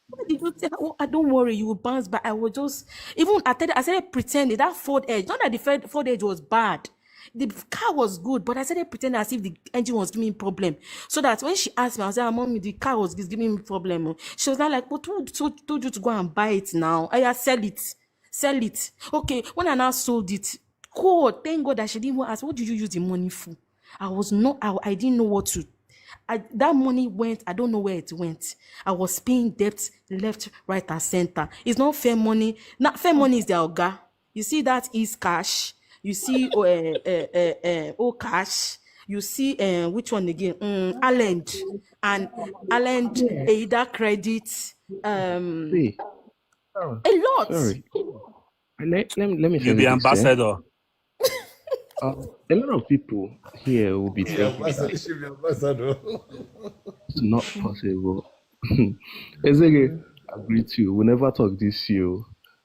Why did you tell her? Oh, I don't worry, you will bounce back. I was just, even I started pretending that Ford Edge, not that the Ford Edge was bad. The car was good, but I started pretending as if the engine was giving me problem. So that when she asked me, I was like, Mommy, the car was giving me problem. Oh." She was not like, but who told you to go and buy it now? I sell it. Sell it. Okay, when I now sold it, God, thank God that she didn't even ask, what did you use the money for? I didn't know what to. That money went, I don't know where it went. I was paying debt left, right, and center. It's not fair money. Not fair money is the Oga. You see that is cash. You see cash. You see which one again? Alend and Alend Ada credit. see, Sharon, A lot. sorry. Let me You say be this, eh? ambassador. A lot of people here will be Yeah, thinking Master, that it should be ambassador. it's not possible. Ezege, I greet you. We never talk this year.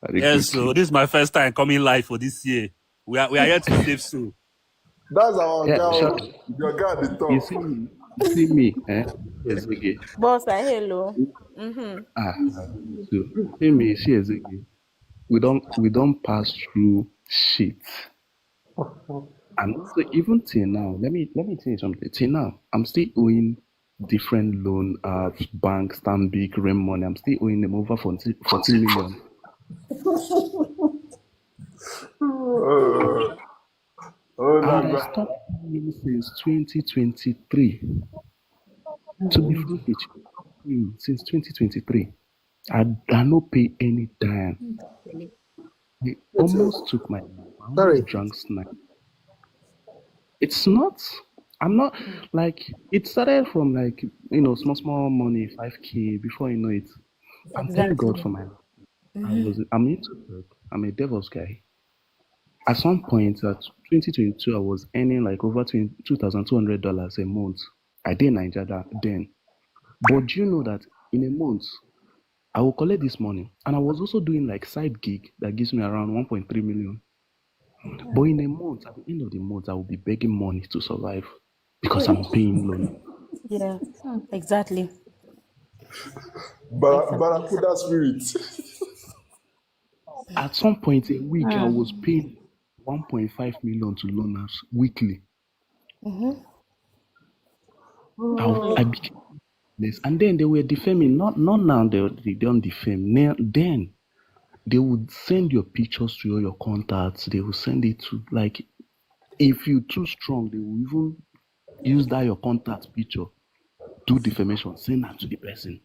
I dey Yes, greet so you. this is my first time coming live for this year. We are here to save soul. That's our Yeah, girl. Sharon, Your girl at the you top. see me, eh? Ezege. Boss, hello. So see me, see Ezege. We don't pass through shit. And also, even till now, let me tell you something. Till now, I'm still owing different loan bank, Stanbic, Rem money. I'm still owing them over 40 million. Oh, And that I guy. stopped paying since 2023. To be frank with you, since 2023, I no pay any dime. I almost took my life. I almost Sorry. drank snipe. It's not. I'm not like it started from like small money, 5K. Before you know it, I'm thank God Exactly. for my life. I'm into work. I'm a devil's guy. At some point, at 2022, I was earning like over $2,200 a month. I did Nigeria then. But do you know that in a month, I will collect this money. And I was also doing like side gig that gives me around 1.3 million. But in a month, at the end of the month, I will be begging money to survive because I'm paying loan. Yeah, exactly. Exactly. Barracuda spirit. At some point a week, I was paying 1.5 million to loaners weekly. I became this, and then they were defaming. Not now. They don't defame. Then they would send your pictures to all your contacts. They will send it to like if you're too strong, they will even use that your contact picture, do defamation, send that to the person.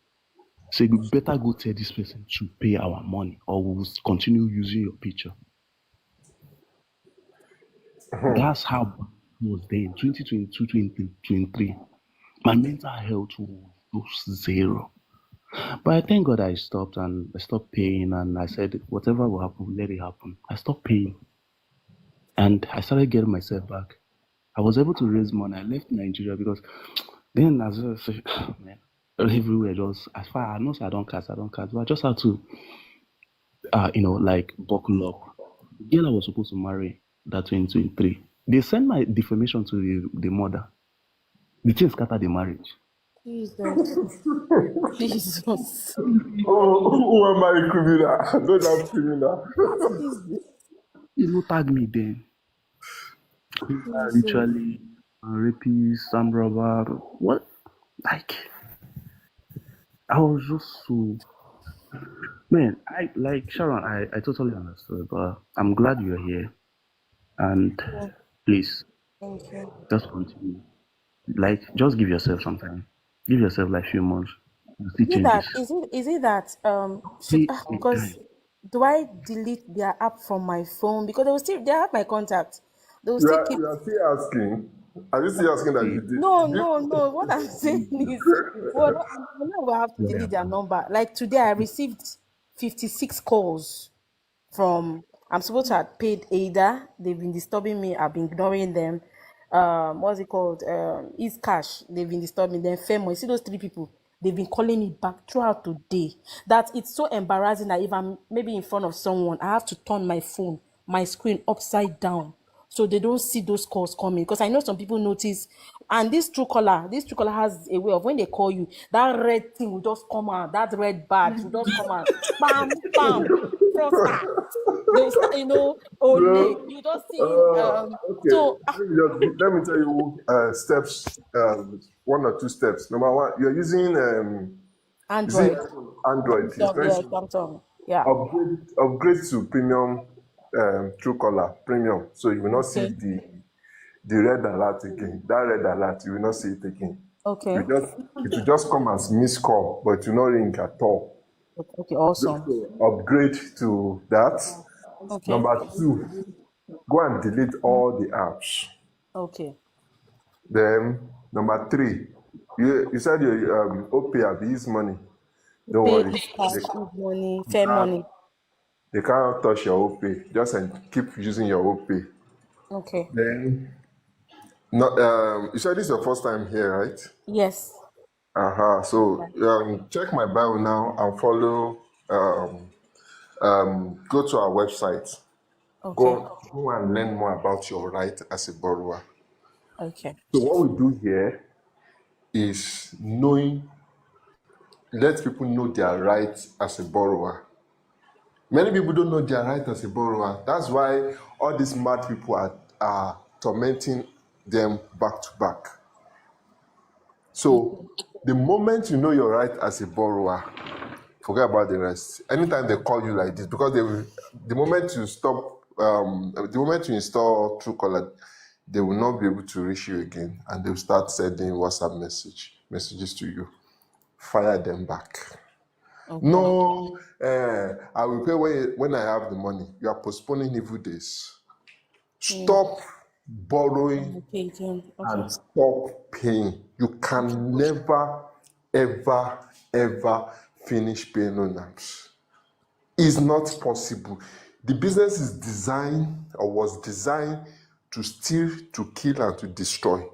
Say you better go tell this person to pay our money, or we will continue using your picture. That's how bad it was then, 2022, 2023. My mental health was zero. But I thank God I stopped and I stopped paying and I said, whatever will happen, let it happen. I stopped paying and I started getting myself back. I was able to raise money. I left Nigeria because then as I said, man, everywhere just as far I know I don't cast. But I just had to like buckle up. The girl I was supposed to marry that 2023. They sent my defamation to the mother. The thing scattered the marriage. Jesus. Jesus. Who am I a criminal? I don't have criminal. You know, tag me then. Jesus. Literally, rapist, armed robber. What? Like, I was just so. Man, I like Sharon, I totally understood, but I'm glad you're here. And please, Thank you. just continue. Like, just give yourself some time. Give yourself like few months. You'll see Is it that changes. is it that See, with because time. do I delete their app from my phone because they have my contact. They will You still are, keep. you are still asking. Are you still asking that See, you did? No, Did no, no. What I'm saying is, well, I know we have to delete their number. Like today, I received 56 calls from. I'm supposed to have paid Ada. They've been disturbing me. I've been ignoring them. What's it called? East Cash. They've been disturbing them. Femo. You see those three people? They've been calling me back throughout the day. That it's so embarrassing that if I'm maybe in front of someone, I have to turn my phone, my screen upside down so they don't see those calls coming. Because I know some people notice, and this Truecaller has a way of when they call you, that red thing will just come out, that red badge will just come out, bam, bam, fraudster. They'll start, Ole. Bro, You just see, okay. so Let me tell you steps. One or two steps. Number one, you're using is it Android, Android? It's Samsung, very yeah, simple. Samsung, yeah. Upgrade to premium Truecaller premium, so you will not see Okay, the red alert again. That red alert, you will not see it again. okay, It will just come as missed call, but it will not ring at all. okay, awesome. So upgrade to that. Okay, Number two, go and delete all the apps. okay. Then number three, you said your OP have used money. Don't Pay worry, is cash, is money, they fair can't, money. they can't touch your OP. Just keep using your OP. Okay. Then no, you said this is your first time here, right? Yes. So check my bio now and follow. Go to our website. Okay. Go and learn more about your right as a borrower. Okay. So what we do here is let people know their rights as a borrower. Many people don't know their right as a borrower. That's why all these mad people are tormenting them back to back. So the moment you know your right as a borrower, forget about the rest. Anytime they call you like this, because the moment you the moment you install Truecaller, they will not be able to reach you again, and they'll start sending WhatsApp messages to you. Fire them back. Okay. No, I will pay when I have the money. You are postponing evil days. Stop borrowing Okay. Okay. and stop paying. You can never, ever, ever finish paying on apps. It's not possible. The business is designed or was designed to steal, to kill, and to destroy.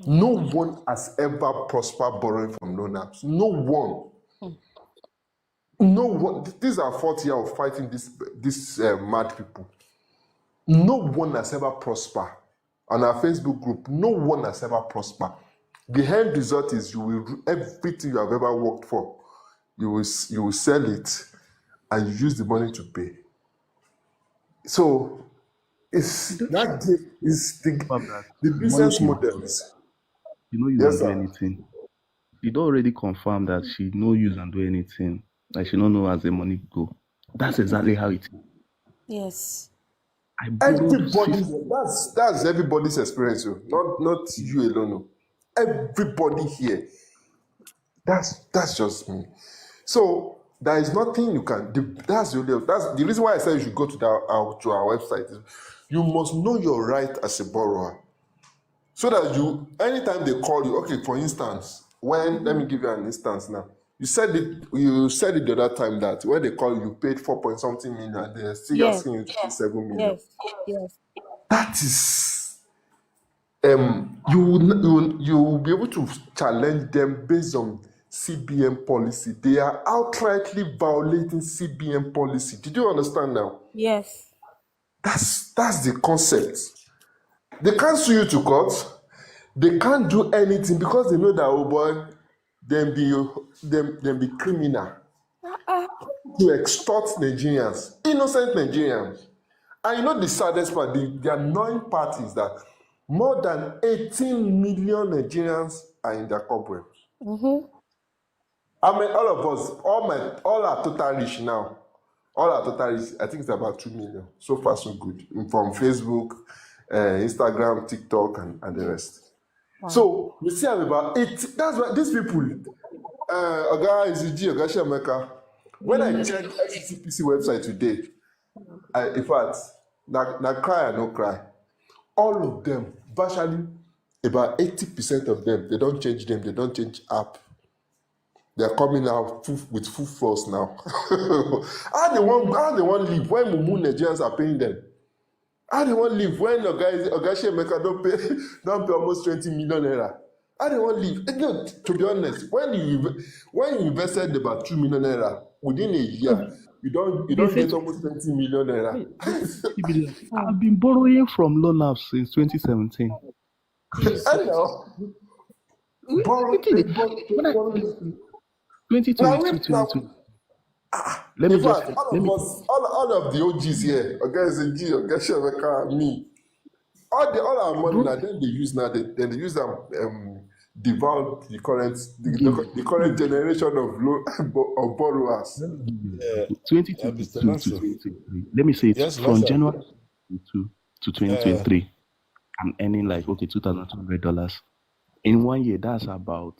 No one has ever prospered borrowing from loan apps. No one. No one. These are 40 years of fighting these mad people. No one has ever prospered. On our Facebook group, no one has ever prospered. The end result is everything you have ever worked for, you will sell it and you use the money to pay. So it's the business models. You know, use Yes, and do sir. anything. You don't already confirm that she no use and do anything. Like she don't know as the money go. That's exactly how it is. Yes. I borrowed Everybody, that's everybody's experience, not you alone. Everybody here. That's just me. So there is nothing you can. That's the reason why I said you should go to our website. You must know your right as a borrower, so that anytime they call you. Okay, for instance, let me give you an instance now. You said it the other time that when they call you, paid 4 point something million, and they're still Yes. asking you to pay 7 million. Yes. That is you will be able to challenge them based on CBN policy. They are outrightly violating CBN policy. Did you understand now? Yes. That's the concept. They can't sue you to court. They can't do anything because they know that, oh boy, them be criminal to extort Nigerians, innocent Nigerians. And you know the saddest part, the annoying part is that more than 18 million Nigerians are in their cobwebs. I mean, all of us, all our total reach now, I think it's about 2 million. So far, so good. From Facebook, Instagram, TikTok, and the rest. Wow. So we see about 80. That's why these people, Oga Iziji, Oga Shemeka, when I check FCPC website today, in fact, na cry or no cry, all of them, virtually about 80% of them, they don't change app. They're coming out with full force now. How they want leave when Mumu Nigerians are paying them? How they want leave when Oga Shemeka don't pay almost 20 million naira? How they want leave? Again, to be honest, when you invested about 2 million naira within a year, you don't get almost 20 million naira. I've been borrowing from loan apps since 2017. I know. Borrow. 2022. Let me just. All of the OGs here, Oga Shemeka, me, all our money now. Then they use them. Devout the current generation of borrowers. 2022 to 2023. Let me say it from January to 2023. I'm earning like $2,200 in 1 year. That's about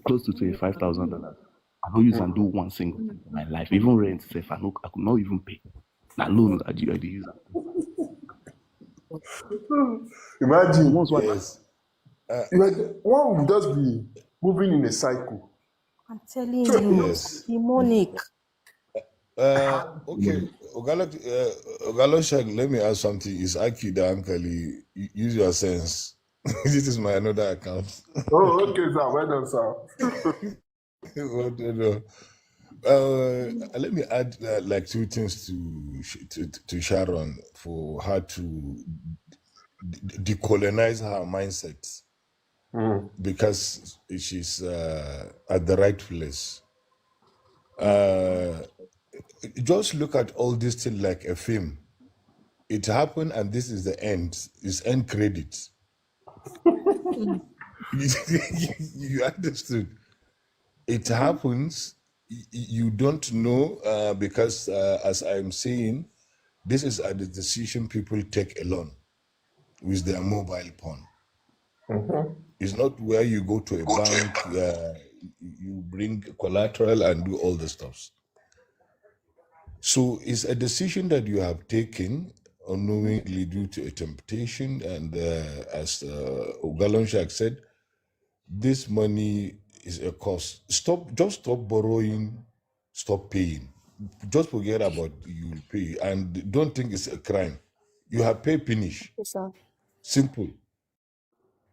close to $25,000. I don't use and do one single thing in my life. Even rent, I could not even pay. Now loans I do use. Imagine one would just be moving in a cycle. I'm telling you, demonic. Okay, Ogaloshag, let me ask something. Is Aki the uncle? Use your sense. This is my another account. Oh, okay, sir. Well done, sir. Let me add like 2 things to Sharon for her to decolonize her mindset, because she's at the right place. Just look at all this thing like a film. It happened, and this is the end. It's end credits. You understood? It happens. You don't know because, as I'm saying, this is a decision people take alone with their mobile phone. It's not where you go to a bank, you bring collateral and do all the stuff. So it's a decision that you have taken unknowingly due to a temptation. And as Ogalonshak said, this money is a cost. Just stop borrowing, stop paying. just forget about you will pay, and don't think it's a crime. You have pay finish. Yes, sir. Simple.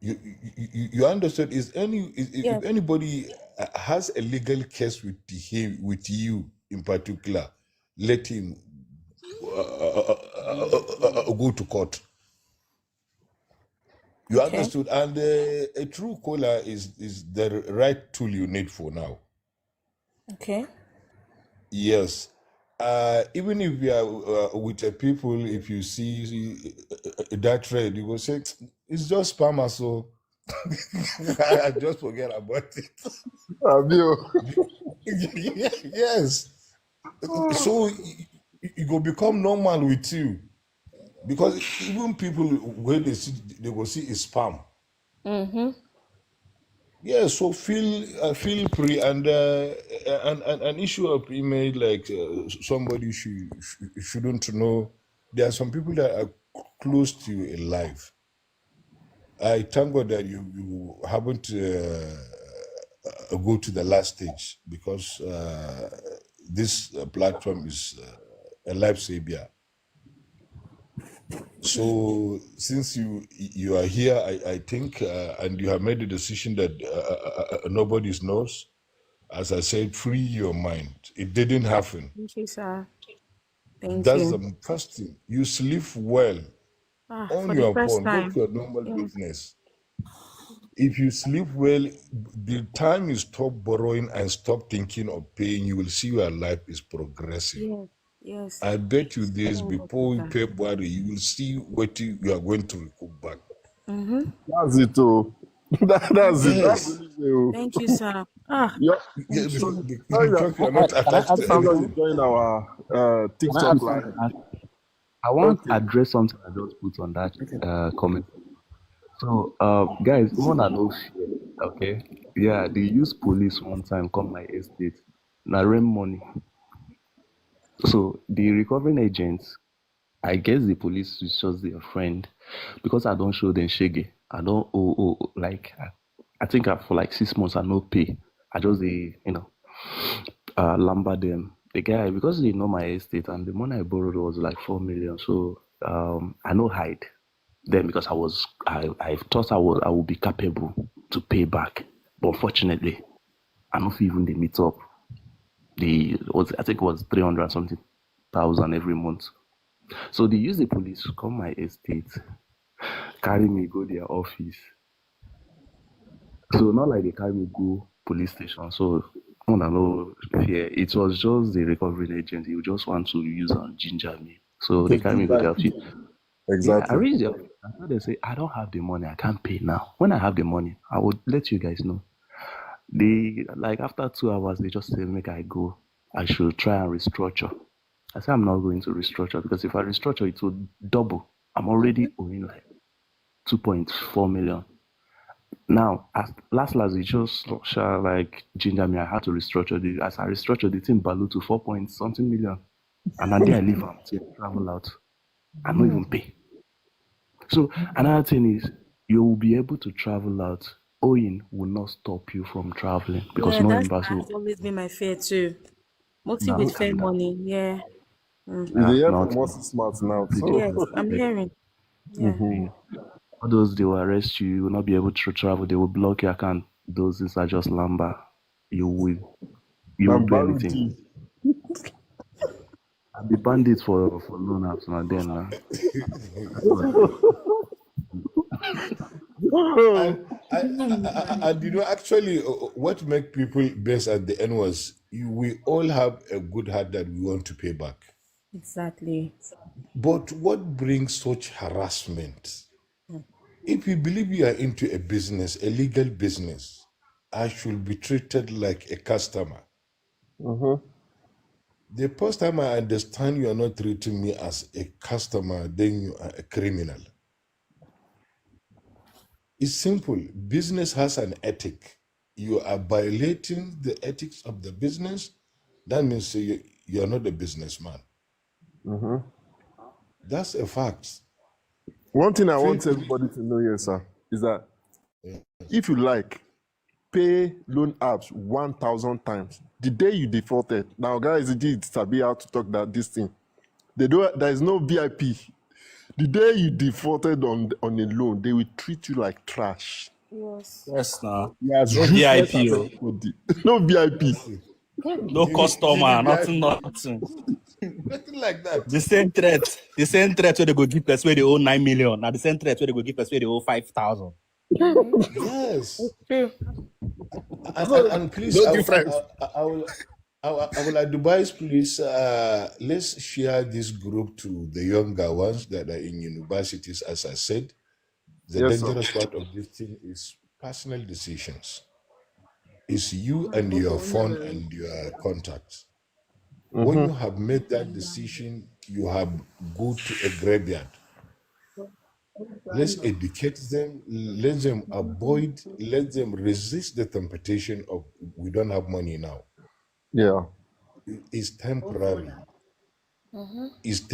You understood? If Yes. anybody has a legal case with you in particular, let him go to court. You Okay. understood? And a true caller is the right tool you need for now. Okay. Yes. Even if you are with a people, if you see that trade, you will say it's just spammer, so I just forget about it. Abio. Yes. So it will become normal with you, because even people when they see, they will see it's spam. Mm-hmm. Yeah, so feel free, and an issue of email, like somebody shouldn't know. There are some people that are close to you in life. I thank God that you haven't go to the last stage, because this platform is a lifesaver. So since you are here, I think, and you have made the decision that nobody knows. As I said, free your mind. It didn't happen. Thank you, sir. Thank That's you. the first thing. You sleep well on For the your first phone. Go to time. your normal Yeah. business. If you sleep well, the time you stop borrowing and stop thinking of paying, you will see your life is progressive. Yes. Yes. I bet you this, Thank God for before that. February, you will see what you are going to recoup back. Mm-hmm. That's it, oh. That's it. That's Yes. really it, oh. Thank you, sir. Yeah. Yeah, Thank because, you. because you are not Can I attached add to After something? you anything. join our Can I TikTok add live. something? I want to Okay. address something I just put on that comment. So, guys, one I know fear, okay? Yeah, they use police one time come my estate. Now rent money. So the recovering agents, I guess the police is just their friend because I don't show them shaggy. I don't like I think for like 6 months I no pay. I just lumber them. The guy because they know my estate and the money I borrowed was like 4 million. So I no hide them because I thought I would be capable to pay back. But unfortunately, I don't even they meet up. I think it was 300 something thousand every month. So they use the police to come my estate, carry me go their office. So not like they carry me go police station. So I don't know fear. It was just the recovery agent. He just want to use and ginger me. So they Take carry you me go back. their office. Yeah, I Exactly. reached the office. And now they say I don't have the money. I can't pay now. When I have the money, I would let you guys know. They like after 2 hours, they just say make I go. I should try and restructure. I say I'm not going to restructure because if I restructure, it will double. I'm already owing like 2.4 million. Now, as last, it just like ginger me. I had to restructure the as I restructured the thing balloon to 4 point something million. And then there I leave am till I travel out. I don't even pay. So another thing is you will be able to travel out. Owing will not stop you from traveling because Yeah, no that's embassy has will always been my fear too. Mostly now with fair tell me that. money. Yeah. You dey hear from Not Mossy Smart now. they So just Yes, I'm hearing. Yeah. Mhm. all those they will arrest you, you will not be able to travel, they will block your account. Those things are just lumber. You will you na will do anything. bandit. I'll be bandits for loan apps now then now. And actually, what make people best at the end was we all have a good heart that we want to pay back. Exactly. But what brings such harassment? If you believe you are into a business, a legal business, I should be treated like a customer. The first time I understand you are not treating me as a customer, then you are a criminal. It's simple. Business has an ethic. You are violating the ethics of the business. That means you are not a businessman. That's a fact. One thing I Feel want free. everybody to know here, sir, is that if you like, pay loan apps 1,000 times. The day you defaulted, now guys, it's sabi how to talk that this thing. There is no VIP. The day you defaulted on a loan, they will treat you like trash. Yes. Yes, now. You're as No useless VIP, as oh. anybody. No VIP. No customer, nothing. Nothing like that. The same threat where they go give person where they owe 9 million. Now the same threat where they go give person where they owe 5,000. Yes. True. And please, No I difference. will advise, please, let's share this group to the younger ones that are in universities. As I said, the Yes, sir. dangerous part of this thing is personal decisions. It's you and your phone and your contacts. When you have made that decision, you have go to a graveyard. Let's educate them, let them avoid, let them resist the temptation of we don't have money now. Yeah. It's temporary. It's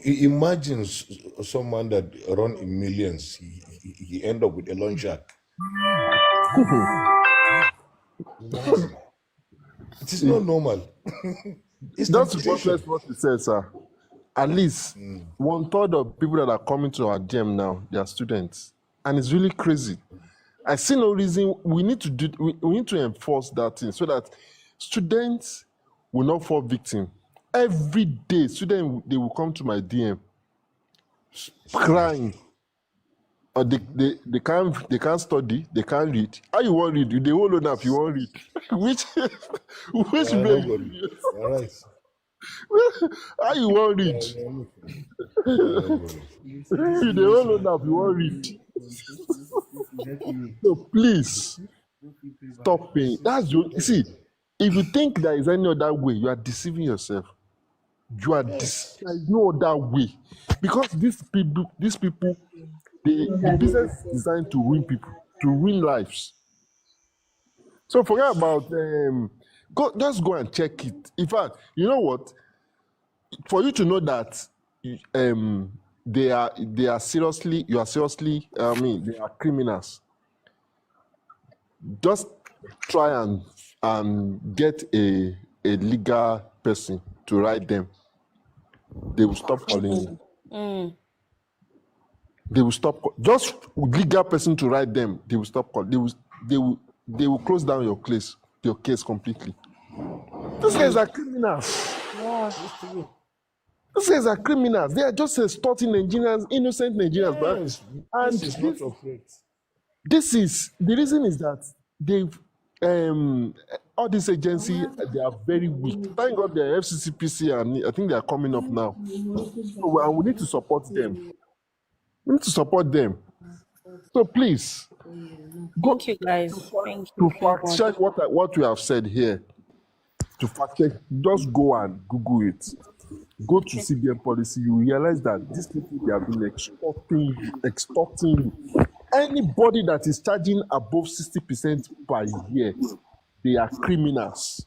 imagine someone that run in millions, he end up with a loan shark. Imagine. It is not normal. It's That's temptation. what you said, sir. At least 1/3 of people that are coming to our gym now, they are students. And it's really crazy. I see no reason we need to enforce that thing so that students will not fall victim. Every day, students they will come to my DM crying. Or they can't study, they can't read. How you want read? They won't know if you want read. which way you All right. how you want read? They won't know if you want read. So please stop paying. That's your see. If you think there is any other way, you are deceiving yourself. There is no other way. Because these people, the business is designed to win people, to win lives. So forget about just go and check it. In fact, you know what? For you to know that they are seriously, they are criminals. Just try and get a legal person to write them. They will stop calling you. They will stop. Just legal person to write them. They will stop calling. They will close down your case completely. These guys are criminals. These guys are criminals. They are just extorting Nigerians, innocent Nigerians. Yes, And this is not appropriate. the reason is that they've all these agencies they are very weak. Thank God they're FCCPC and I think they are coming up now. So we need to support them. We need to support them. So please go Thank you, guys. Thank to you so fact much. check what we have said here. To fact check, just go and Google it. Go to CBN policy, you realize that these people they have been extorting you. Anybody that is charging above 60% per year, they are criminals.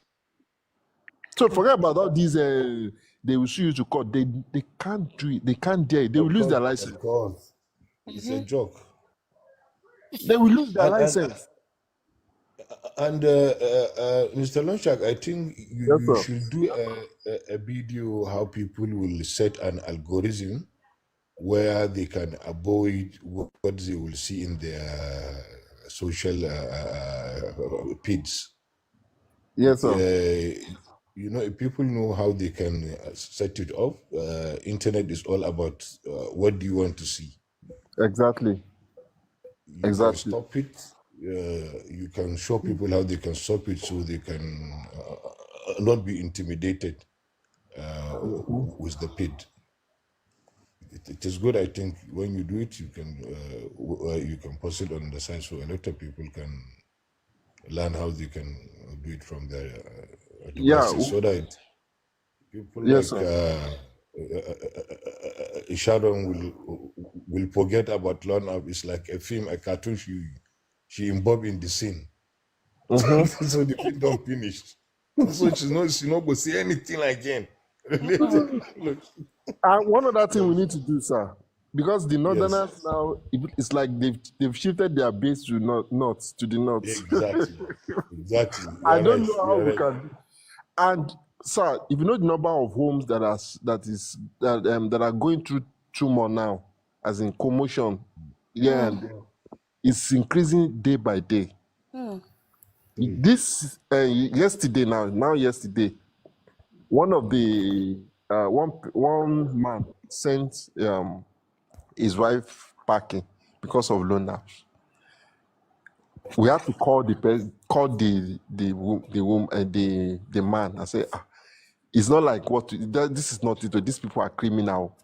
So forget about all these. They will sue you to court. They can't do it. They can't dare it. They will lose their license. Of course. It's a joke. They will lose their And- license. And Mr. Lonchak, I think Yes, you sir. should do a video how people will set an algorithm where they can avoid what they will see in their social feeds. Yes, sir. If people know how they can set it up, internet is all about what do you want to see. Exactly. You can Exactly. stop it. You can show people how they can stop it so they can not be intimidated with the feed. It is good, I think, when you do it, you can post it on the site so a lot of people can learn how they can do it from their devices, so that people Yes, like sir. Sharon will forget about Learn Up. It's like a film, a cartoon. She involved in the scene, so the film don't finish. So she's not going to see anything again. Look. And one other thing we need to do, sir, because the Northerners now, it's like they've shifted their base to north to the north. Exactly. I You're don't right. know how You're we right. can. And sir, if you know the number of homes that are going through tumor now, as in commotion, and it's increasing day by day. This yesterday, one of the one man sent his wife packing because of loan apps. We had to call the man and say, it's not like this is not it. These people are criminal.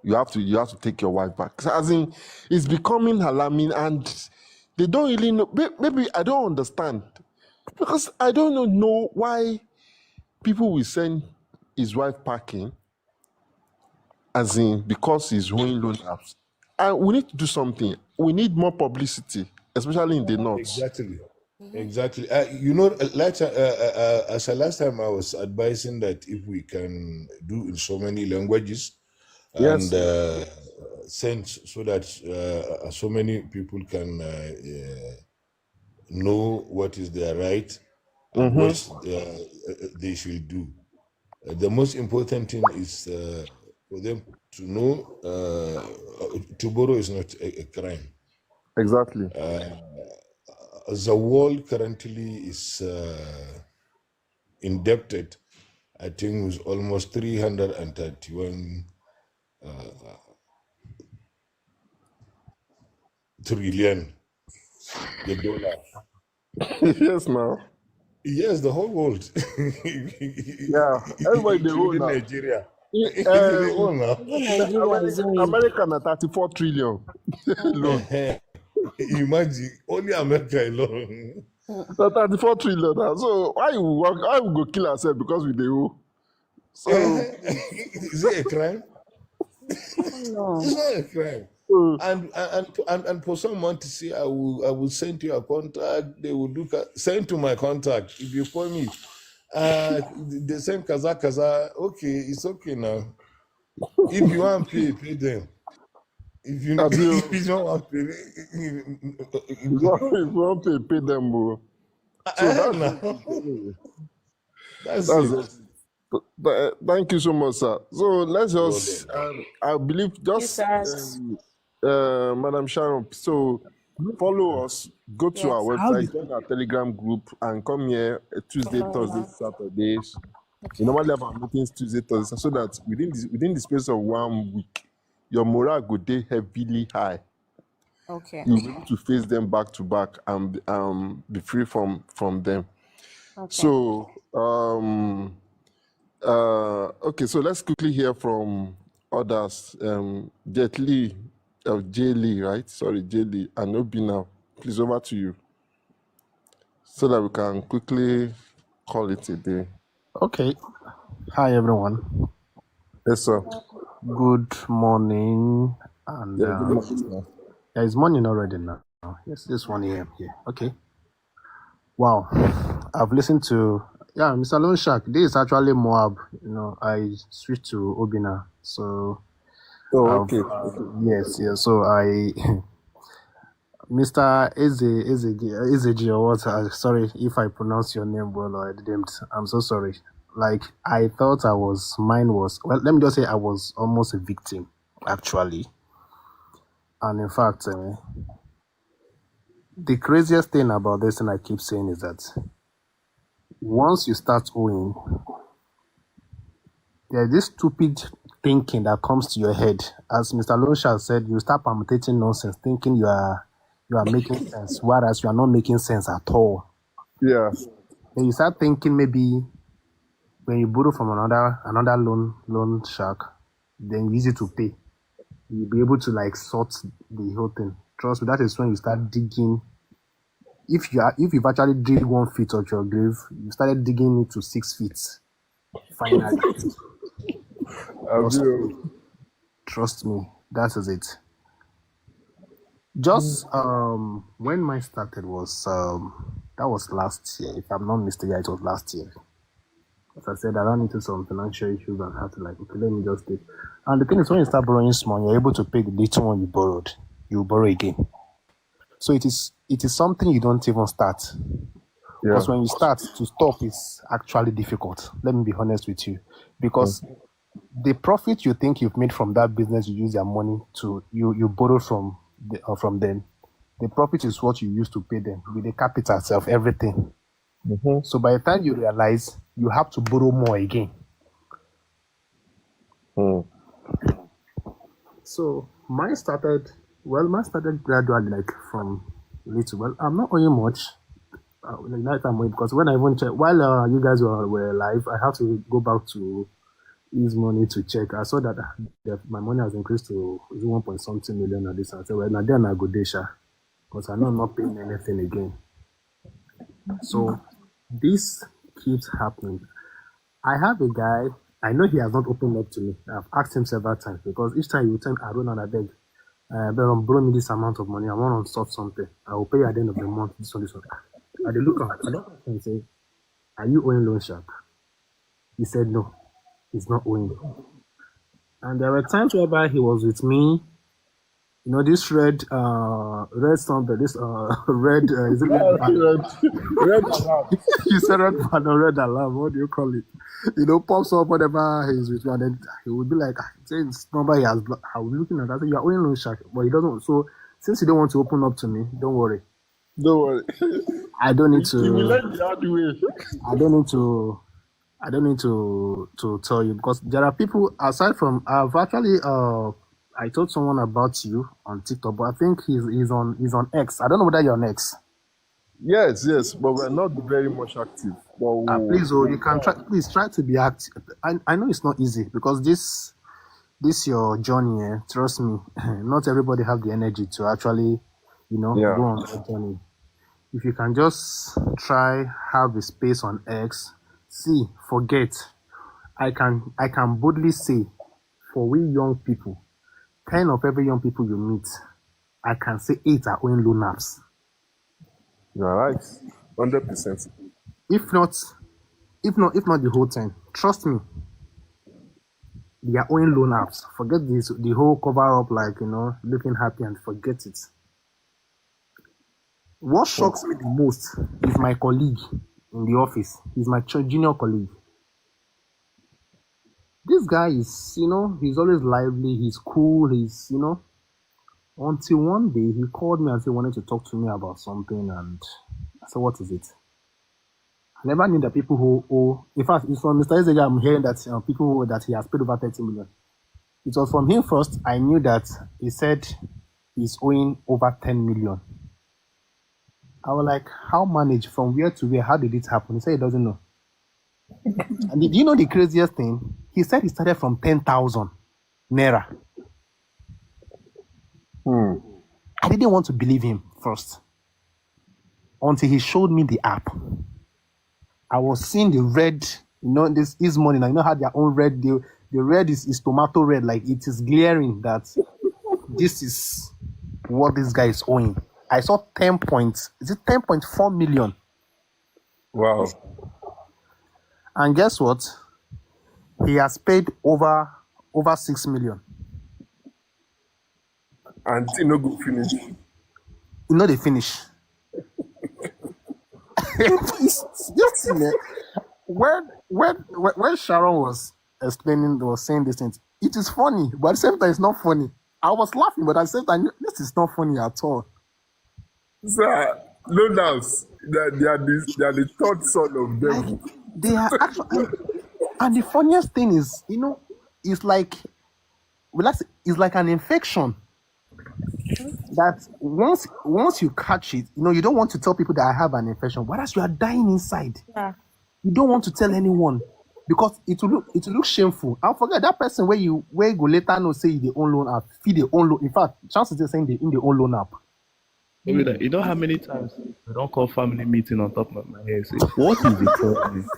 You have to take your wife back. So as in, it's becoming alarming, and they don't really know. Maybe I don't understand, because I don't know why people will send his wife packing, as in because he's owing loan apps. And we need to do something. We need more publicity, especially in the north. Exactly. Exactly. As a last time I was advising that if we can do in so many languages and send so that so many people can know what is their right and what they should do. The most important thing is for them to know to borrow is not a crime. Exactly. The world currently is indebted, I think, with almost 331 trillion the dollar. Yes, now. Yes, the whole world. Everybody they owe including now. Nigeria. They owe now. America na 34 trillion loan. Imagine only America alone. So 34 trillion now. So why we go kill ourselves because we dey owe? So is it a crime? No. It's not a crime. And for someone to say I will send you a contact, they will look at send to my contact. If you call me, the same kaza, okay, it's okay now. If you want to pay them. If you don't want to pay, if you want to pay them, bro. So that's it. But, thank you so much, sir. So let's just, I believe, just Madam Sharon. So follow us, go to our website, join our Telegram group, and come here Tuesday, Thursday, Saturdays. We normally have our meetings Tuesday, Thursday, so that within the space of 1 week, your morale go dey heavily high. Okay. You'll be able to face them back to back and be free from them. Okay. So okay, so let's quickly hear from others. Jet Lee, J Lee, right? Sorry, J Lee, and Obina. Please, over to you, so that we can quickly call it a day. Okay. Hi, everyone. Yes, sir. Good morning. And good morning, sir. Yeah, it's morning already now. Yes, it's 1 a.m. here. Okay. Wow. I've listened to Mr. Loan Shark. This is actually Moab. I switched to Obina. So okay. Yes. So Mr. Ezeji or what? Sorry if I pronounce your name well or I didn't. I'm so sorry. Like, I thought mine was, well, let me just say I was almost a victim, actually. And in fact, the craziest thing about this, and I keep saying, is that once you start owing, there's this stupid thinking that comes to your head. As Mr. Lonsha said, you start permutating nonsense, thinking you are making sense, whereas you are not making sense at all. Yeah. Then you start thinking maybe when you borrow from another loan shark, then you use it to pay. You'll be able to sort the whole thing. Trust me, that is when you start digging. If you've actually dig 1 feet of your grave, you started digging it to 6 feet. Finally. Trust me, that is it. Just when mine started was that was last year. If I'm not mistaken, it was last year. As I said, I ran into some financial issues and had to okay, let me just take. And the thing is, when you start borrowing small, you're able to pay the little one you borrowed. You borrow again. So it is something you don't even start. Because Yeah. when you start to stop, it's actually difficult. Let me be honest with you. Because the profit you think you've made from that business, you use their money to you borrow from them. The profit is what you use to pay them with the capital itself, everything. So by the time you realize, you have to borrow more again. So mine started gradually, like from little. Well, I'm not owing much. Like that time, because when I even check while you guys were alive, I had to go back to his money to check. I saw that my money has increased to 1 point something million at this. I said, well, now then I go desha, because I know I'm not paying anything again. So this keeps happening. I have a guy. I know he has not opened up to me. I've asked him several times, because each time he will tell me, Aaron, I beg, borrow me this amount of money. I want to sort something. I will pay you at the end of the month. This one, this one. I look at him and say, are you owing loan shark? He said no, he's not owing. And there were times whereby he was with me. You know, this red something, this red, is it red alarm? You said red banner, red alarm, what do you call it? You know, pops up whenever he's with me, and then he would be like, say his number he has blocked. I was looking at that, I said, you're owing loan shark, but he doesn't. So since you don't want to open up to me, don't worry. Don't worry. I don't need to. You will learn the hard way. I don't need to tell you, because there are people aside from I've actually I told someone about you on TikTok, but I think he's on X. I don't know whether you're on X. Yes, but we're not very much active. But Please, you can try to be active. I know it's not easy, because this your journey. Trust me, not everybody have the energy to actually, go on that journey. If you can just try have a space on X, forget. I can boldly say, for we young people, 10 of every young people you meet, I can say 8 are owing loan apps. You're right, 100%. If not the whole 10, trust me, they are owing loan apps. Forget this, the whole cover up, like looking happy, and forget it. What shocks me the most is my colleague in the office. He's my junior colleague. This guy is, he's always lively, he's cool, he's, until one day he called me and said he wanted to talk to me about something, and I said, what is it? I never knew that people who owe, in fact, it's from Mr. Ezega, I'm hearing that people who owe that he has paid over 30 million. It was from him first. I knew that he said he's owing over 10 million. I was like, how manage from where to where? How did it happen? He said he doesn't know. And did you know the craziest thing? He said he started from 10,000 naira. I didn't want to believe him first, until he showed me the app. I was seeing the red, this is money. Now, how their own red, the red is tomato red, like it is glaring that this is what this guy is owing. I saw 10.4 million. Wow. And guess what? He has paid over 6 million. And he no go finish. They finish. Yes, when Sharon was saying these things, it is funny, but at the same time, it's not funny. I was laughing, but at the same time, this is not funny at all. Sir, no doubt that they are the third son of them. They are actually, and the funniest thing is, it's like, it's like an infection. That once you catch it, you don't want to tell people that I have an infection. Whereas you are dying inside. Yeah. You don't want to tell anyone, because it will look shameful. And forget that person where you go later know say they own loan app, feed their own loan. In fact, chances are saying they in their own loan app. You know how many times we don't call family meeting on top of my head say, what is the problem?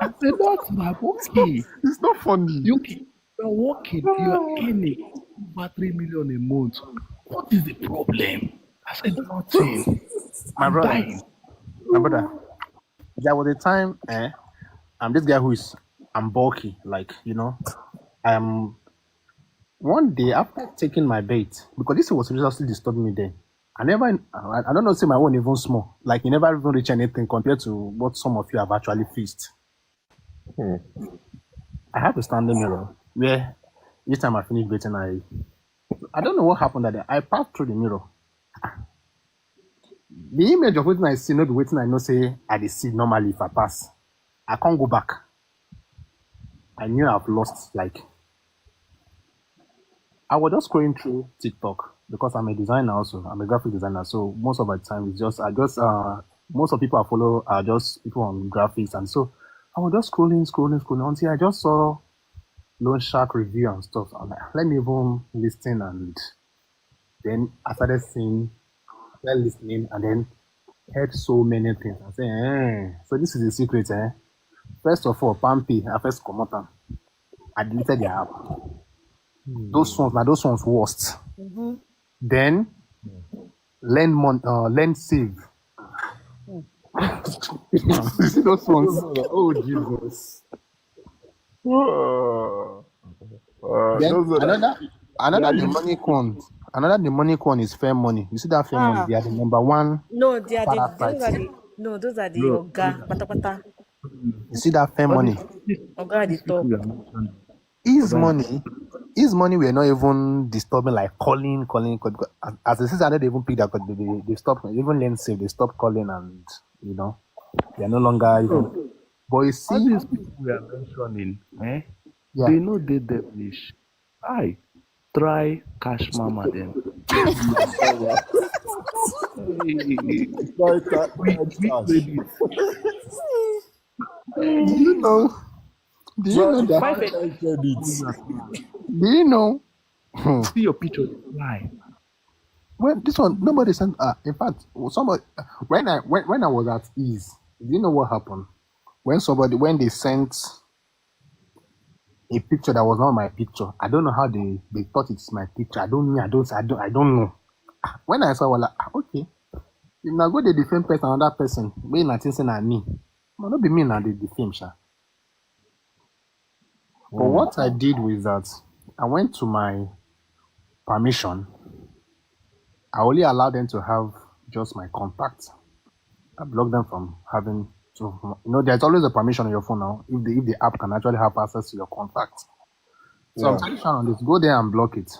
I said, that's my working. It's not funny. You're working, you're earning over 3 million a month. What is the problem? I said, nothing. My brother, there was a time, I'm this guy I'm bulky, like, I'm one day after taking my bait, because this was seriously disturbing me then. I don't know, say my own even small. Like, you never even reach anything compared to what some of you have actually faced. I have a standing mirror where each time I finish bathing, I don't know what happened that day. I passed through the mirror. The image of what I see, not the waiting I know, say I dey see normally if I pass. I can't go back. I knew I've lost, like, I was just scrolling through TikTok because I'm a designer also. I'm a graphic designer. So most of my time is most of people I follow are just people on graphics. And so I was just scrolling until I just saw Loan Shark review and stuff. I'm like, let me even listen. And then I started listening and then heard so many things. I said, so this is the secret, eh? First of all, Pampi, I first come out. I deleted their app. Those ones worst. Then lend save. You see those ones? Oh Jesus. Then another demonic one is fair money. You see that fair money? They are the number one No, they are parasite. those are the Bro, Oga. Pata. You see that fair all money? Oga at the these people top. you are mentioning, His money were not even disturbing, like calling. As the season ended, they even picked up, they stopped, even lend save, they stopped calling and, they're no longer even. But you all see, these people we are mentioning, yeah, they know they devilish. I try cash mama them. Hey, we credit. do you know that? Five Do you know? See your picture fly. Well, this one, nobody sent, in fact, somebody, when I was at ease, do you know what happened? When they sent a picture that was not my picture, I don't know how they thought it's my picture. I don't know. When I saw, well, like, okay, if now go they defame person, another person, we nothing saying at me. But not be me now they defame, sha. But what I did was that I went to my permission. I only allowed them to have just my contact. I blocked them from having to, there's always a permission on your phone now. If the app can actually have access to your contact. So I'm telling you on this, go there and block it.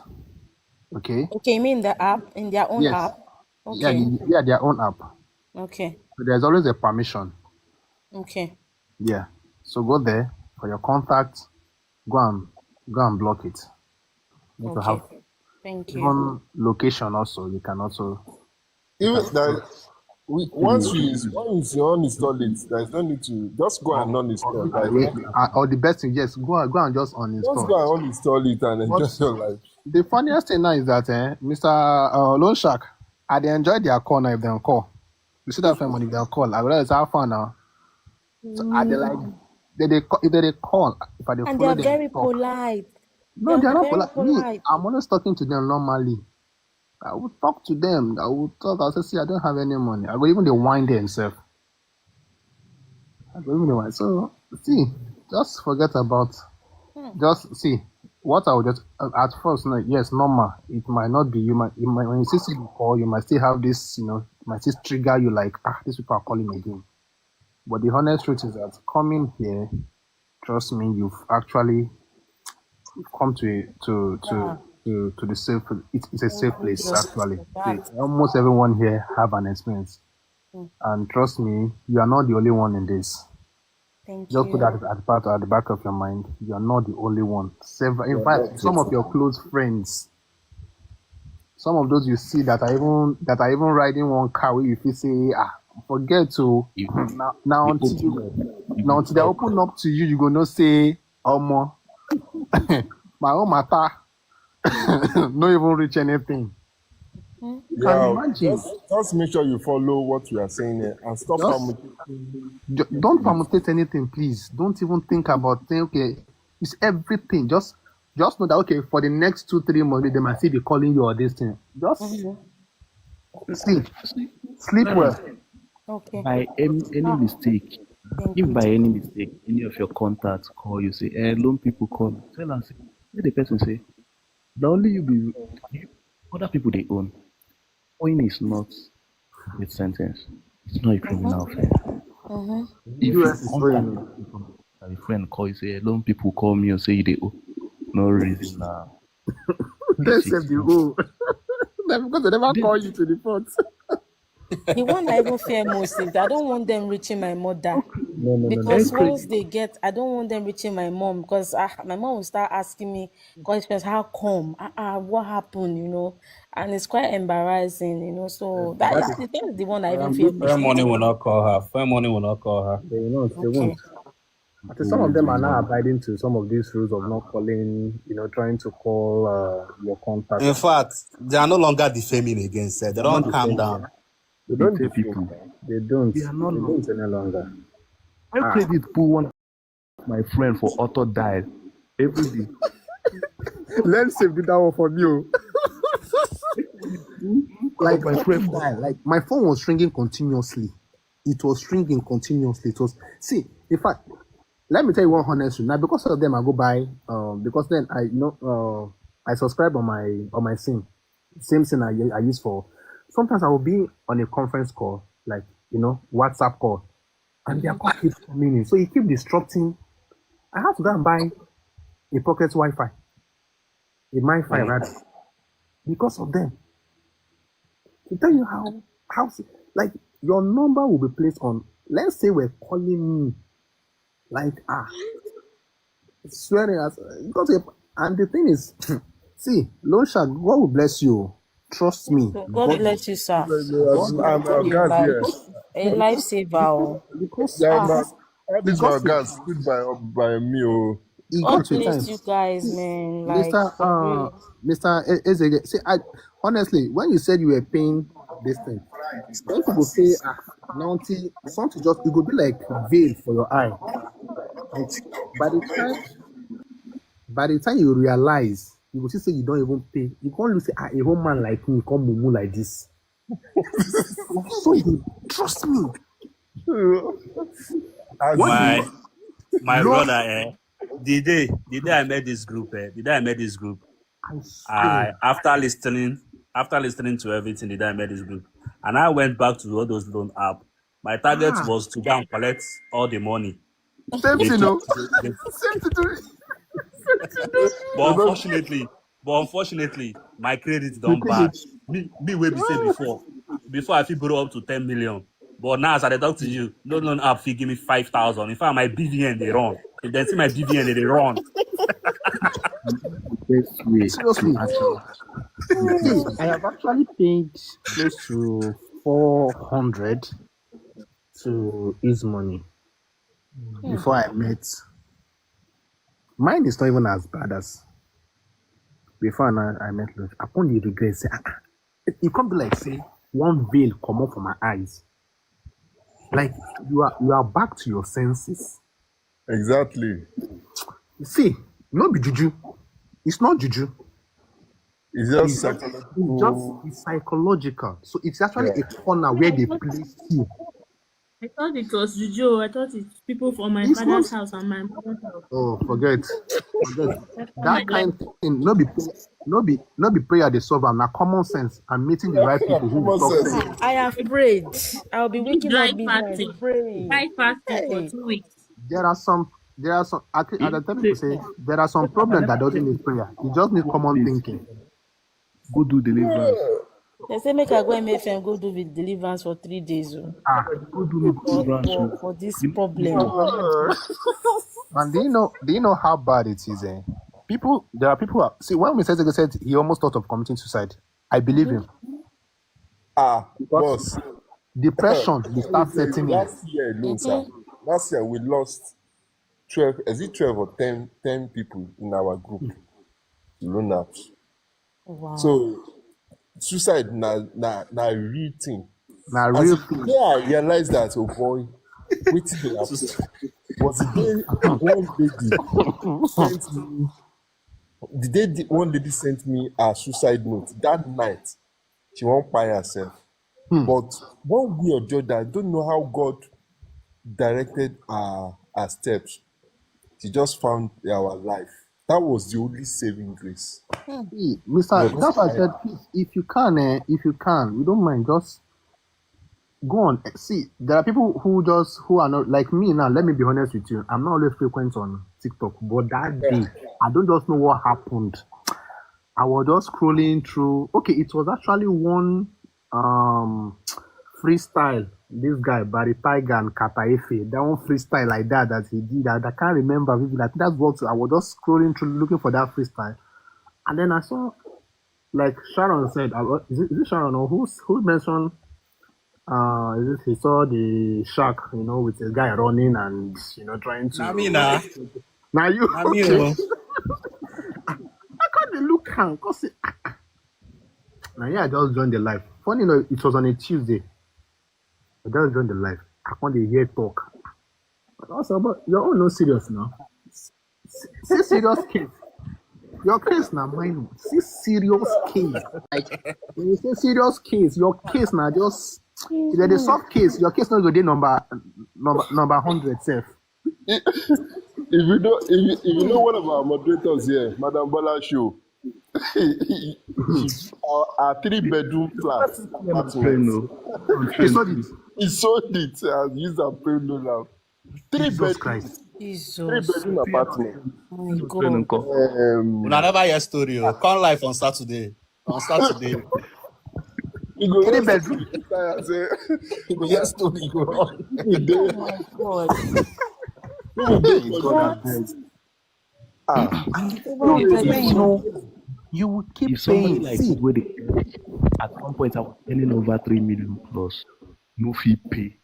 Okay? Okay, you mean the app, in their own Yes. app? Yeah, Okay. their own app. Okay. So there's always a permission. Okay. Yeah. So go there for your contact, go and block it. You need to Okay. have Thank you. even location also. You can also Even that once you uninstall it, there's no need to just go and uninstall. or the best thing, yes, go and just Just uninstall. go and uninstall it and enjoy your life. The funniest thing now is that Mr. Loan Shark, I they enjoy their call now if they call. You see that when if they call, I realize how far now. So I they like if they call, if I they And they follow are them very talk. polite. No, they are not very polite. Me, I'm always talking to them normally. I will talk to them. I will talk. I'll say, see, I don't have any money. I go even they whine themselves. I go even they whine. So see, just forget about. Just see what I would just at first. No, yes, normal. It might not be. You might when you see the call, you might still have this. Might still trigger you like these people are calling again. But the honest truth is that coming here, trust me, you've actually come to the safe. It's a safe place actually. See, almost everyone here have an experience, and trust me, you are not the only one in this. Thank Just you. put that at the back of your mind. You are not the only one. In fact, some of your close friends, some of those you see that are even riding one car where you feel say forget to now until they open up to you, you gonna say my own matter. Not even reach anything. You can imagine. Just make sure you follow what we are saying here and stop Don't permutate anything, please. Don't even think about saying, okay, it's everything. Just know that, okay, for the next 2-3 months, they might still be calling you or this thing. Just sleep well. Okay. By any mistake, if by any mistake any of your contacts call you, say, loan people call, tell us, let the person say, the only you other people they own. Coin is not a sentence. It's not a criminal offense. If US you is come back going. and a friend call you, say, don't people call me or say they owe. No reason now. They save the whole. Because they never call you to the front. The one I even fear most is that I don't want them reaching my mother. No. Because once they get, I don't want them reaching my mom because my mom will start asking me questions. How come? What happened? And it's quite embarrassing. So That is that's the one I even fear Fair most. money will not call her. Fair money will not call her. they will not. They Okay. won't. I think some of them are now abiding to some of these rules of not calling. Trying to call your contact. In fact, they are no longer defaming again. Said they don't not calm defaming. down. They don't tell defame. people. They don't. They are not They don't any longer. I played it pool one my friend for auto died every day. Let's save that one for you. Like my friend like my phone was ringing continuously. It was ringing continuously. It was in fact, let me tell you one honest truth. Now because of them I go buy because then I subscribe on my SIM. Same thing I use for sometimes I will be on a conference call, like WhatsApp call, and their call keeps coming in. So it keep disrupting. I have to go and buy a pocket Wi-Fi. A MiFi rather. Because of them. To tell you how like your number will be placed on, let's say we're calling me like swearing as and the thing is see, Loan Shark, God will bless you. Trust me. God bless you, sir. I'm gas here. A lifesaver. Because Yeah, man. All this because gas stood by me. Oh. it God got to a time. bless you guys, man. Like, Mr. Ezege, see, honestly, when you said you were paying this thing, when people say, now something just, it could be like veil for your eye. Like, by the time you realize, you will say you don't even pay. You can't look say, a home man like me, come mumu like this. So you trust me. My brother, the day I met this group, I swear. after listening to everything, the day I met this group, and I went back to all those loan app. My target was to go and collect all the money. Same They thing, took- Same to do. But unfortunately, my credit don't bad. Me will be say before I feel borrow up to 10 million. But now as I talk to you, no loan app fee give me 5,000. In fact, my BVN they run. If they see my BVN, they run. Best way Seriously. to actually I have actually paid close to 400 to his money before I met. Mine is not even as bad as before I met Luch. I only regret say, it can't be like say one veil come up from my eyes. Like you are back to your senses. Exactly. See, not be juju. It's not juju. It's just psychological. It's psychological. So it's actually a corner where they place you. I thought it was juju. I thought it's people from my It's father's not- house and my mother's house. Oh, forget. That kind of thing. No be prayer they solve. Now common sense. I'm meeting the right people who will Common talk sense. sense. I have prayed. I'll be waking Dry up fasting. midnight praying. Dry fasting for Hey. 2 weeks. There are some. I tell people say there are some problems that doesn't need prayer. You just need common thinking. go do deliverance. They say make I go MFM go do with deliverance for 3 days Go do deliverance. for this problem. And do you know how bad it is? There are people who see when Mr. Zego said he almost thought of committing suicide. I believe him. Boss. Depression will start setting in. Last year alone, sir. Last year we lost 12, is it 12 or 10 people in our group to loan apps. Wow. So suicide na real thing. Now real thing. Yeah, I realized that, oh boy, waiting was the day one lady sent me. The day one lady sent me a suicide note that night, she won't buy herself. But one way or the other, I don't know how God directed her steps. She just found our life. That was the only saving grace. See, Mr. But That's why I said, please, if you can, we don't mind, just go on. See, there are people who are not like me now. Let me be honest with you. I'm not always frequent on TikTok, but that day, I don't just know what happened. I was just scrolling through. Okay, it was actually one freestyle. This guy, Barry Tiger and Kataefe, that one freestyle like that he did. I can't remember vividly. I think that's what I was just scrolling through looking for that freestyle. And then I saw, like Sharon said, is it Sharon or who mentioned? He saw the shark, with a guy running and trying to. I mean, nah. Now you I mean, okay? I can't look hand. Cause now yeah, I just joined the live. Funny enough, it was on a Tuesday. I just joined the live. I can't hear talk. But also, but you're all no serious now. See serious case. Your case now, mine. See serious case. Like when you say serious case, your case now just. If there's a soft case, your case not go dey number 100 self. If you know one of our moderators here, Madam Bola Show, our 3-bedroom flat apartment. He sold it and used a paying loan now. 3-bedroom. Jesus. 3-bedroom apartment. Oh my God. Una never hear story. Come live on Saturday. On Saturday. You go 3-bedroom. You go hear story go on. Oh my God. You will keep If somebody paying. like See, this, where they at one point I was earning over 3 million plus, no fee pay,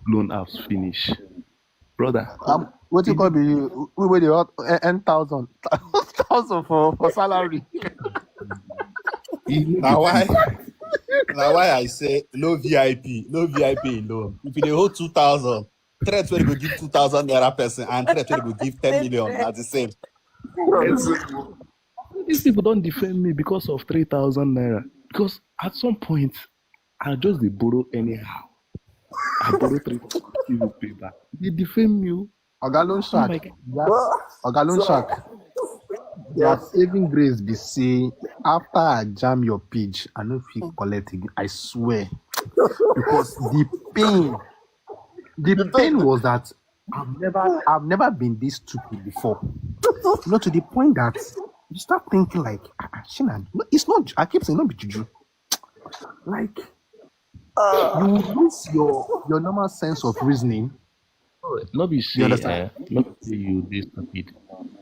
loan apps finish, brother. what you call me? We were the 10,000 for salary. Now why I say no VIP alone. If you hold 2,000, threat where you go give 2,000 naira person and threat where you go give 10 million. That's the same. These people don't defend me because of 3,000 naira. Because at some point, I just they borrow anyhow. I borrow 3,000, you will pay back. They defend you. Ogalon Shark. Yes. Ogalon Shark. Their saving grace be say after I jam your page, I no fit collect again. I swear. Because the pain was that I've never been this stupid before. To the point that you start thinking like, Shina, no, it's not. I keep saying not be juju. Like you lose your normal sense of reasoning. Not be You say, understand? not say you this stupid.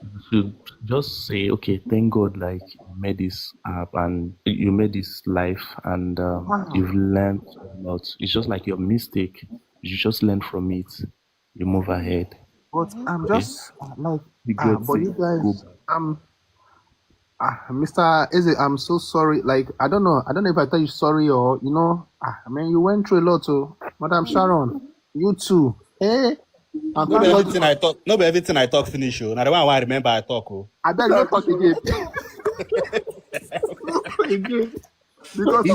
You should just say, okay, thank God, like you made this app and you made this life, and you've learned a lot. It's just like your mistake. You just learn from it. You move ahead. But I'm Okay? just like, Be good. but you Go guys, Mr. Eze, I'm so sorry. Like, I don't know if I tell you sorry or, you went through a lot. So, Madam Sharon, you too. Hey, No be everything I talk. No be everything I talk finish. Now the one I remember I talk. I beg you talk again. Because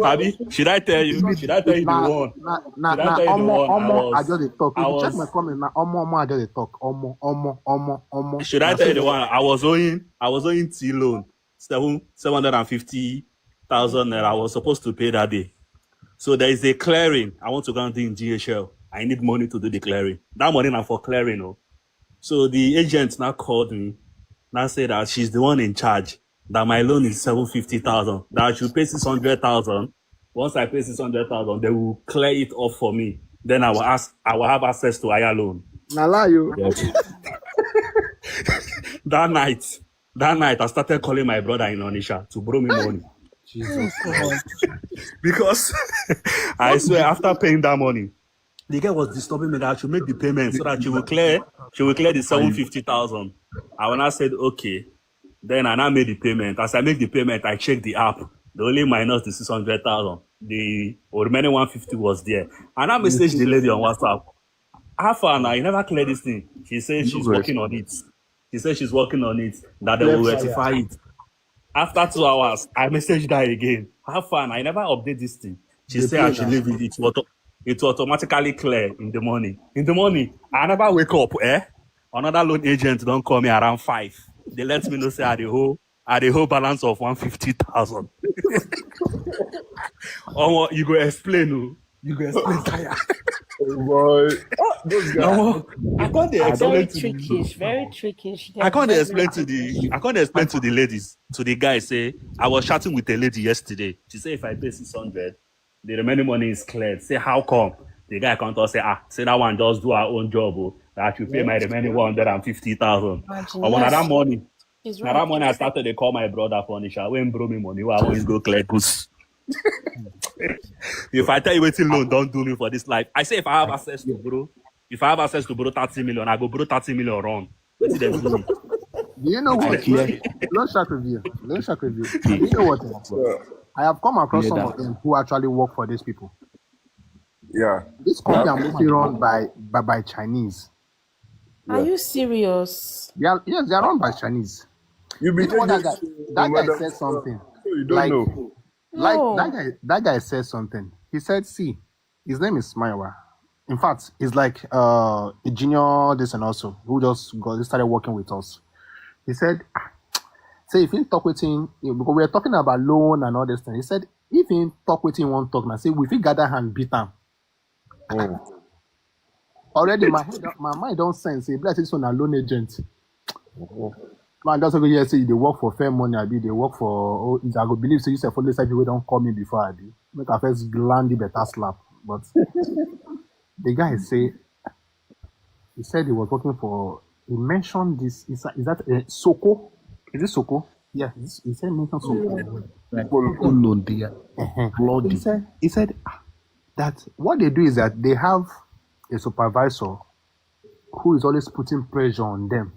Abi, should I tell you? Should I tell you the one? Should I tell you the one? I just dey talk. If you check my was. comment now, I just dey talk. Omo. Should I tell you the one? I was owing T loan 750,000 naira. I was supposed to pay that day. So there is a clearing. I want to go and do in GHL. I need money to do the clearing. That money now for clearing. Oh. So the agent now called me. Now said that she's the one in charge. That my loan is 750,000. That I should pay 600,000. Once I pay 600,000, they will clear it off for me. Then I will have access to higher loan. Nala you. Yes. That night, I started calling my brother in Onisha to borrow me money. Jesus. Because I swear, after paying that money, the guy was disturbing me that I should make the payment so that she will clear the 750,000. And when I said okay, then I now made the payment. As I make the payment, I checked the app. The only minus the 600,000. The remaining 150 was there. And I messaged the lady on WhatsApp. How far now? You never clear this thing. She said she's working on it. That they will rectify it. After 2 hours, I messaged her again. How far now? I never update this thing. She said I should leave it. It will automatically clear in the morning. I never wake up, Another loan agent don't call me around 5. They let me know say at the whole balance of 150,000. Oh, you go explain, oh. You go explain tire. Oh boy. Those guys. I can't dey Very explain to the trickish, very trickish. I They're can't very, explain very to the trickish. I can't explain to the ladies, to the guy. Say I was chatting with a lady yesterday. She said if I pay 600, the remaining money is cleared. Say how come? The guy can't say say that one just do our own job. Oh, that you pay my remaining 150,000. Imagine, And when yes, that money, he's now right. that money I started to call my brother for Nisha. When bro me money, I always go clear goods. If I tell you waiting loan, don't do me for this life. I say if I have access to borrow 30 million, I go borrow 30 million run. Wait till them do me. Do you know I what? clear Let's check review. Let's check review. Do you know what? I have come across clear some that. of them who actually work for these people. Yeah. This company are mostly run by Chinese. Are you serious? They are run by Chinese. You be You know what that taking guy? That guy madam, said something. so you don't Like, know. No. that guy said something. He said, "See, his name is Maiwa. In fact, he's like a junior this and also who just started working with us. He said, say if you talk with him, because we are talking about loan and all this thing. He said, if he talk with him, won't talk now. Say, if he gather hand, beat him. Already, my mind don't sense. Say, bless this one a loan agent. Man, just go here say they work for fair money. I be they work for. I go believe so. You say for this people don't call me before I be. Make a first land the better slap. But the guy say he said he was working for. He mentioned this. Is that Soko? Is it Soko? Yeah, he said mention Soko. Oh no, they are bloody. He said that what they do is that they have a supervisor who is always putting pressure on them.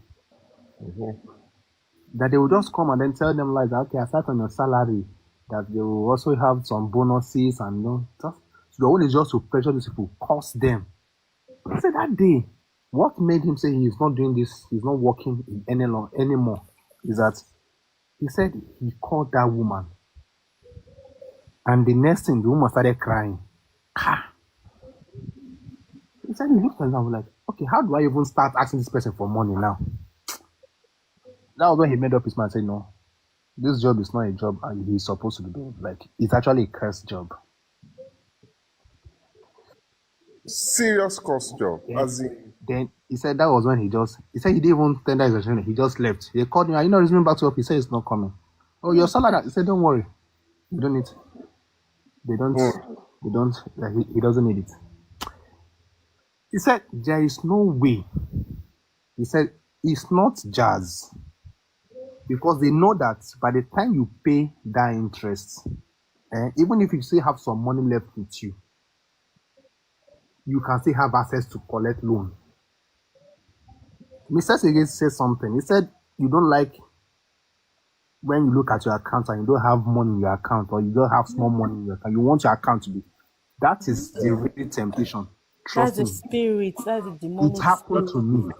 That they will just come and then tell them like, okay, aside from your salary, that they will also have some bonuses and stuff. So the one is just to pressure these people, cost them. I said that day, what made him say he's not doing this, he's not working anymore, is that he said he called that woman. And the next thing, the woman started crying. He said he looked at her and was like, okay, how do I even start asking this person for money now? That was when he made up his mind and said, no, this job is not a job he's supposed to be doing. Like, it's actually a cursed job. Serious cost job. Then he said that was when he said he didn't even tender his resignation. He just left. They called him, are you not resuming back to work? He said it's not coming. Oh, your salary? He said, don't worry. You don't need it. They don't, he doesn't need it. He said, there is no way. He said, it's not jazz. Because they know that by the time you pay that interest, even if you still have some money left with you, you can still have access to collect loan. Mr. Sege said something. He said, you don't like when you look at your account and you don't have money in your account, or you don't have small money in your account. You want your account to be. That is the real temptation. Trust That's the me. spirit. That's the demonic It happened to me.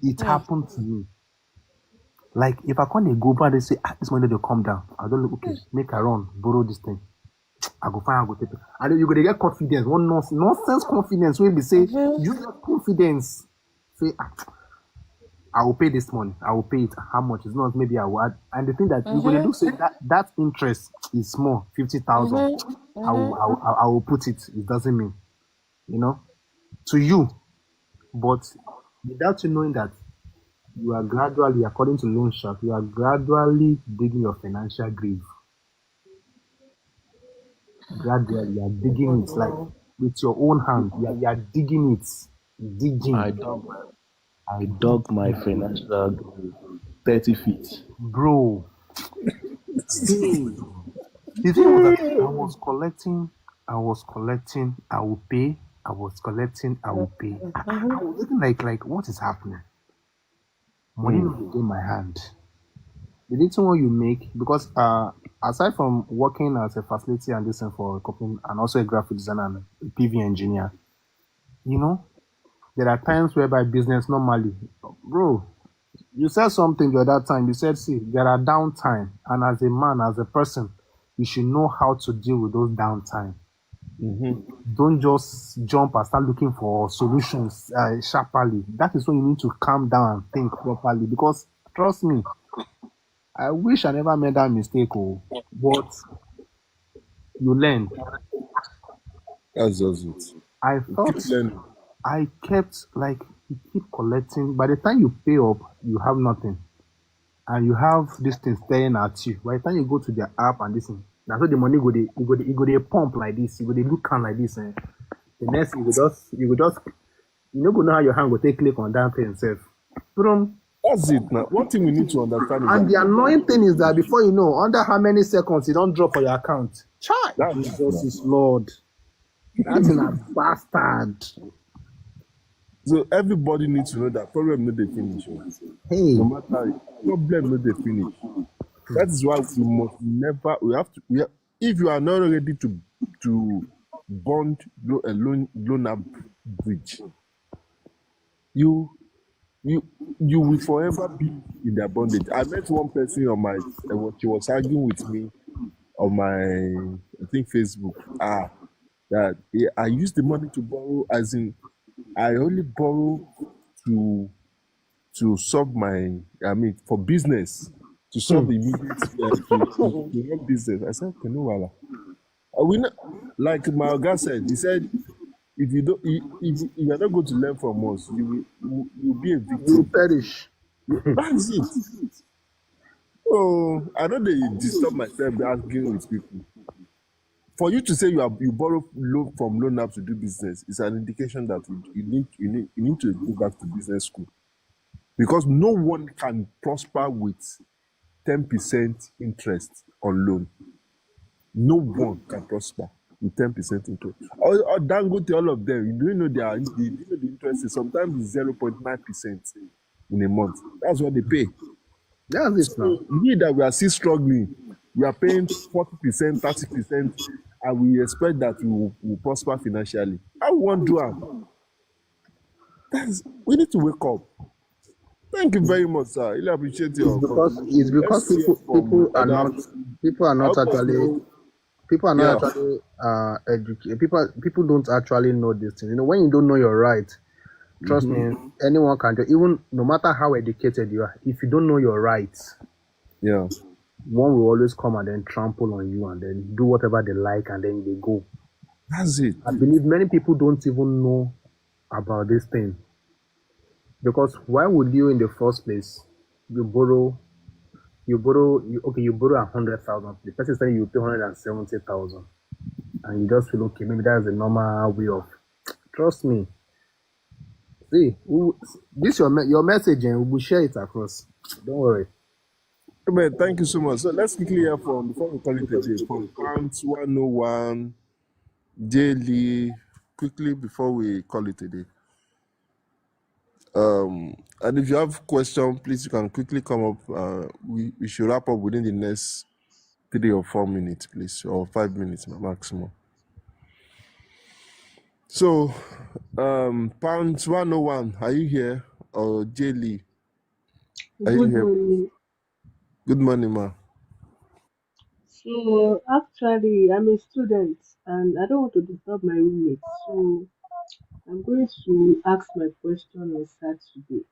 It happened to me. Like, if I can't go back and say, this money will come down. I don't look, okay, make a run, borrow this thing. I go find, I go take it. And then you're going to get confidence. One nonsense confidence. When we say, you get confidence. Say, I will pay this money. I will pay it. How much? It's not, maybe I will add. And the thing that you're going to do, say that interest is small, 50,000. I will put it. It doesn't mean, to you. But without you knowing that, you are gradually, according to loan shark, you are gradually digging your financial grave. Gradually, you are digging it like with your own hand. You are digging it, digging. I dug my financial grave 30 feet. Bro. The thing was that I was collecting, I will pay. I was collecting, I will pay. I was looking like what is happening? Money in my hand. The little one you make, because aside from working as a facility and this and for a company, and also a graphic designer and a PV engineer, there are times whereby business normally, bro, you said something the other time. You said, see, there are downtime, and as a man, as a person, you should know how to deal with those downtime. Don't just jump and start looking for solutions sharply. That is when you need to calm down and think properly, because Trust me. I wish I never made that mistake, but you learn. That's just it. I You keep thought learning. I kept like you keep collecting. By the time you pay up, you have nothing, and you have this thing staring at you. By the time you go to the app and this thing, that's why the money go dey pump like this. You go dey look can like this, and the next you go just you go know how your hand go take click on that thing itself. Boom. That's it now. One thing we need to understand is And that the annoying thing is that before you know, under how many seconds it don't drop for your account. Chai, that's it Jesus now. is Lord. That's a bastard. So everybody needs to know that problem no dey finish. Hey, No matter problem no dey finish. That is why we must never if you are not ready to bond a loan up bridge, you you will forever be in their bondage. I met one person on my she was arguing with me on my I think Facebook. That I use the money to borrow as in I only borrow to solve my for business to solve immediate to run business. I said okay, no wala. We not, like my guy said. He said if you don't if you are not going to learn from us, you'll be a you victim. perish. That's it. Oh, I know they disturb myself arguing with people. For you to say you borrow loan from loan apps to do business is an indication that you need to go back to business school because no one can prosper with 10% interest on loan. No one can prosper with 10% interest. Or Dangote, all of them, you don't know the interest is sometimes it's 0.9% in a month. That's what they pay. That's it now. So we that we are still struggling, we are paying 40%, 30%, and we expect that we will prosper financially. How we want to do it? We need to wake up. Thank you very much, sir. I really appreciate your It's contribution. because Let's hear from other. people are I not hope there's actually no. people are Yeah. not actually educated. People don't actually know this thing. You know, when you don't know your right, trust me, anyone can do. Even no matter how educated you are, if you don't know your rights, Yeah. one will always come and then trample on you and then do whatever they like and then they go. That's it. I believe many people don't even know about this thing. Because why would you in the first place you borrow 100,000. The person saying you pay 170,000 and you just feel okay, maybe that's the normal way of trust me. See, this your message and we will share it across. Don't worry. Man, thank you so much. So let's quickly hear from before we call it a day from Pants 101 daily quickly before we call it a day. And if you have question, please you can quickly come up. We should wrap up within the next 3 or 4 minutes, please, or 5 minutes maximum. So, Pounds 101, are you here? Or Lee? Are you Good here? morning. Good morning, ma. So actually, I'm a student and I don't want to disturb my roommates. So I'm going to ask my question on Saturday.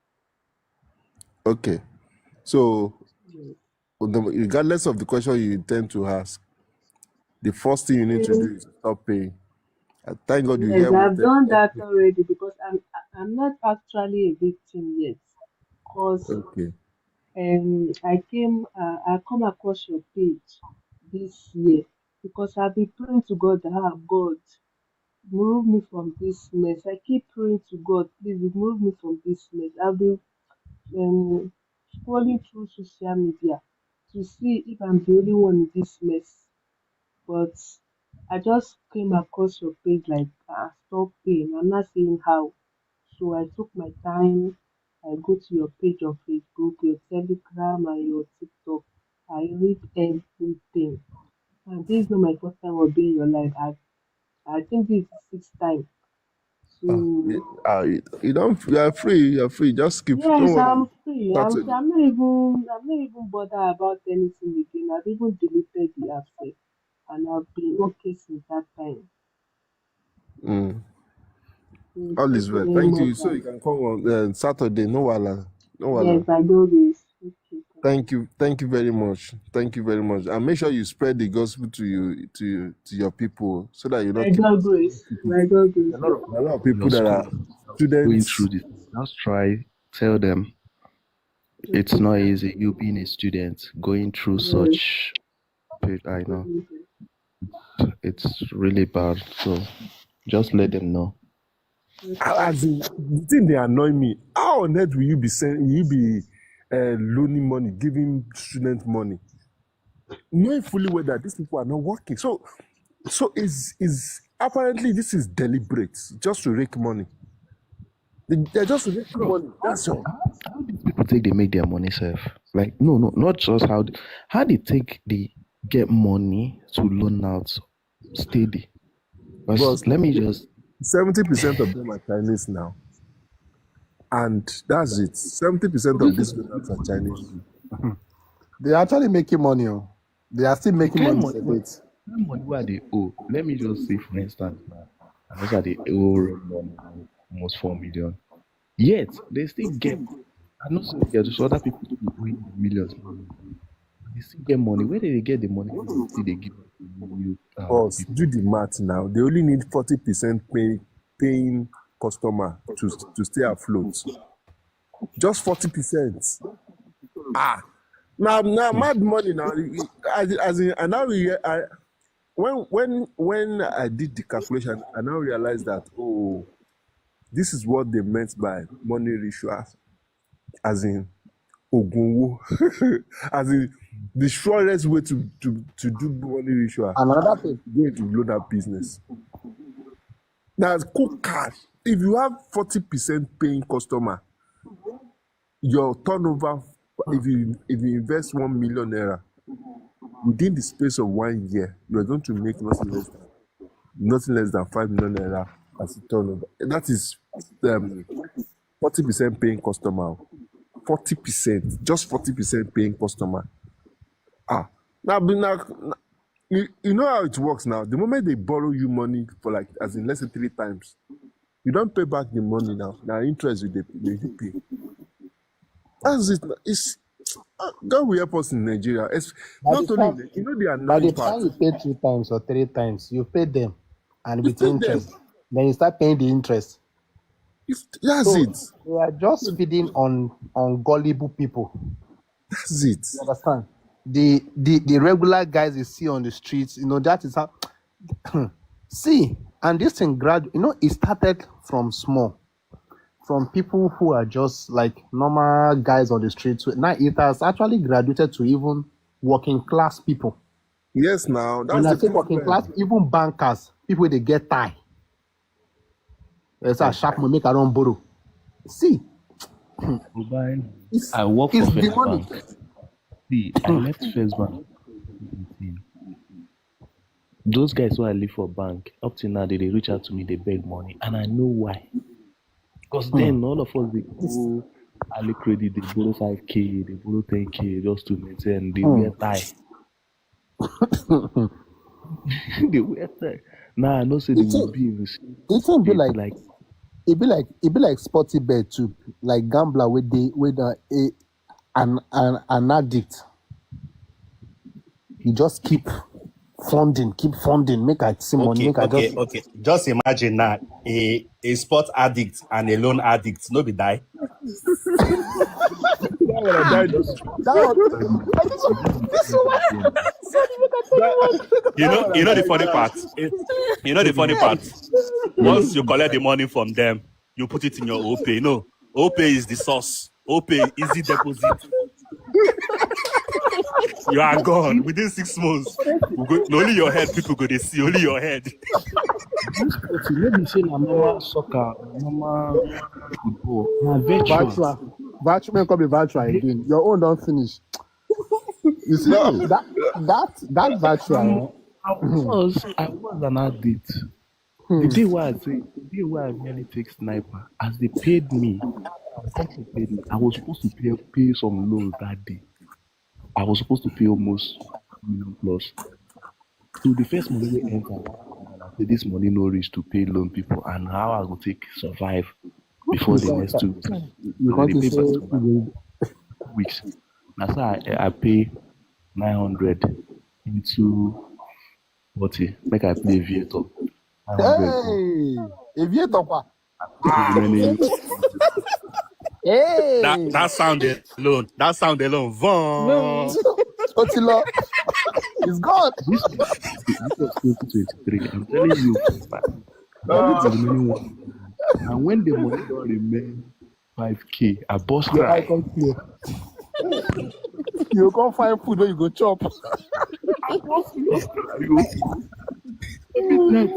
Okay. So, Yes. regardless of the question you intend to ask, the first thing you need to do is stop paying. Thank God you Yes, hear what I've done that already because I'm not actually a victim yet. Because Okay. I come across your page this year because I've been praying to God that God remove me from this mess. I keep praying to God, please remove me from this mess. I've been um, scrolling through social media to see if I'm the only one in this mess. But I just came across your page like stop paying. I'm not saying how. So I took my time. I go to your page on Facebook, your Telegram, and your TikTok. I read everything. And this is not my first time of being your life. I think this is the sixth time. So you don't. You are free. You are free. Just keep. Don't yes, worry. I'm free. That's I'm it. free. I'm not even bothered about anything again. I've even deleted the app sef, and I've been okay since that time. Mm. So All thank is you well. very Thank much. you. So you can come on Saturday. No wala. No Yes, wala. I know this. Thank you very much. Thank you very much. And make sure you spread the gospel to your people so that you By not keep God grace. By God grace. a lot of people Your that school are going students. through this. Just try, tell them it's not easy. You being a student, going through Yes. such, I know it's really bad. So just let them know. Okay. As in, the thing they annoy me. How on earth will you be sending? Will you be loaning money, giving student money, knowing fully well that these people are not working? So is apparently this is deliberate, just to rake money. They're just raking Bro, money. That's all. how these people take they make their money safe? Like no, not just how they take they get money to loan out steady. Because But let me just 70% of them are Chinese now, and that's it. 70% of these students are Chinese. They're actually making money. Oh. They are still the making kind money. money, kind money where they owe. Let me just say, for instance, now, and those are the owe money almost 4 million. Yet they still get. I know some there's other people who be owing millions. They still get money. Where do they get the money? Where they still they give it to you Boss, people? do the math now. They only need 40% paying customer to stay afloat. Just 40%. Now mad money now. As in, and now when I did the calculation, I now realized that this is what they meant by money ritual, as in Ogunwo, as in the surest way to do money ritual. Another thing. Go into blow that business. Now, cool cash. If you have 40% paying customer, your turnover, if you invest 1 million naira within the space of 1 year, you are going to make nothing less than 5 million naira as a turnover. That is 40% paying customer. 40%, just 40% paying customer. Now, you know how it works now. The moment they borrow you money for like, as in, let's say 3 times, you don't pay back the money now. Now interest they pay. That's it. It's God will help us in Nigeria. It's By not the only time, you know the by the annoying part. time you pay 2 times or 3 times, you pay them, and You with pay interest, them. then you start paying the interest. That's So it. they are just feeding on gullible people. That's it. You understand? The regular guys you see on the streets, that is how. See, and this thing it started from small, from people who are just like normal guys on the streets. Now it has actually graduated to even working class people. Yes, now When that's I the say working class, problem. even bankers, people they get tie. It's a sharp money make I don't borrow. See, Mobile. it's I work for it's the First money. Bank. See, I left First Bank. Those guys who I live for bank, up till now, they reach out to me, they beg money, and I know why. Because then all of us they go early credit, they borrow 5K, they borrow 10K just to maintain. They wear tie. They wear tie. Now I know say they It will will be in the same be state like like it be like sporty bet too, like gambler with an addict. You just keep funding, make I see money, Okay, make I okay, just okay. Just imagine now a sport addict and a loan addict, no be die. That one I you died. just that one. you just be This spending one, phone. sorry, make I tell That, you what. You that know, one I you know the died funny now. part. You know the funny part. Once you collect the money from them, you put it in your OPay. No, OPay is the source. OPay easy deposit. You are gone within 6 months. Only your head, people go they see only your head. This sport, you know, be say na normal soccer, na normal football, na virtual. Virtual, come be virtual again. Your own don't finish. You see No, No, that virtual. I was an addict. The day where I nearly take sniper, as they paid me, the company paid me. I was supposed to pay some loans that day. I was supposed to pay almost million plus. So the first money we enter, and I say this money no reach to pay loan people, and how I go take survive before You the next 2 weeks. you So can't they pay say back to 2 weeks. That's why I pay 900 into 40. Make I play Viator. 900. Hey, Aviator, pa. The remaining. Hey, That sound alone. That sound alone. Vaughn. Otilo, it's God. This was 2023. I'm telling you, I put the remaining one. And when the money don't remain 5K, I bust Your eye cry. come clear. You go find food where you go chop. I bust cry. Midnight.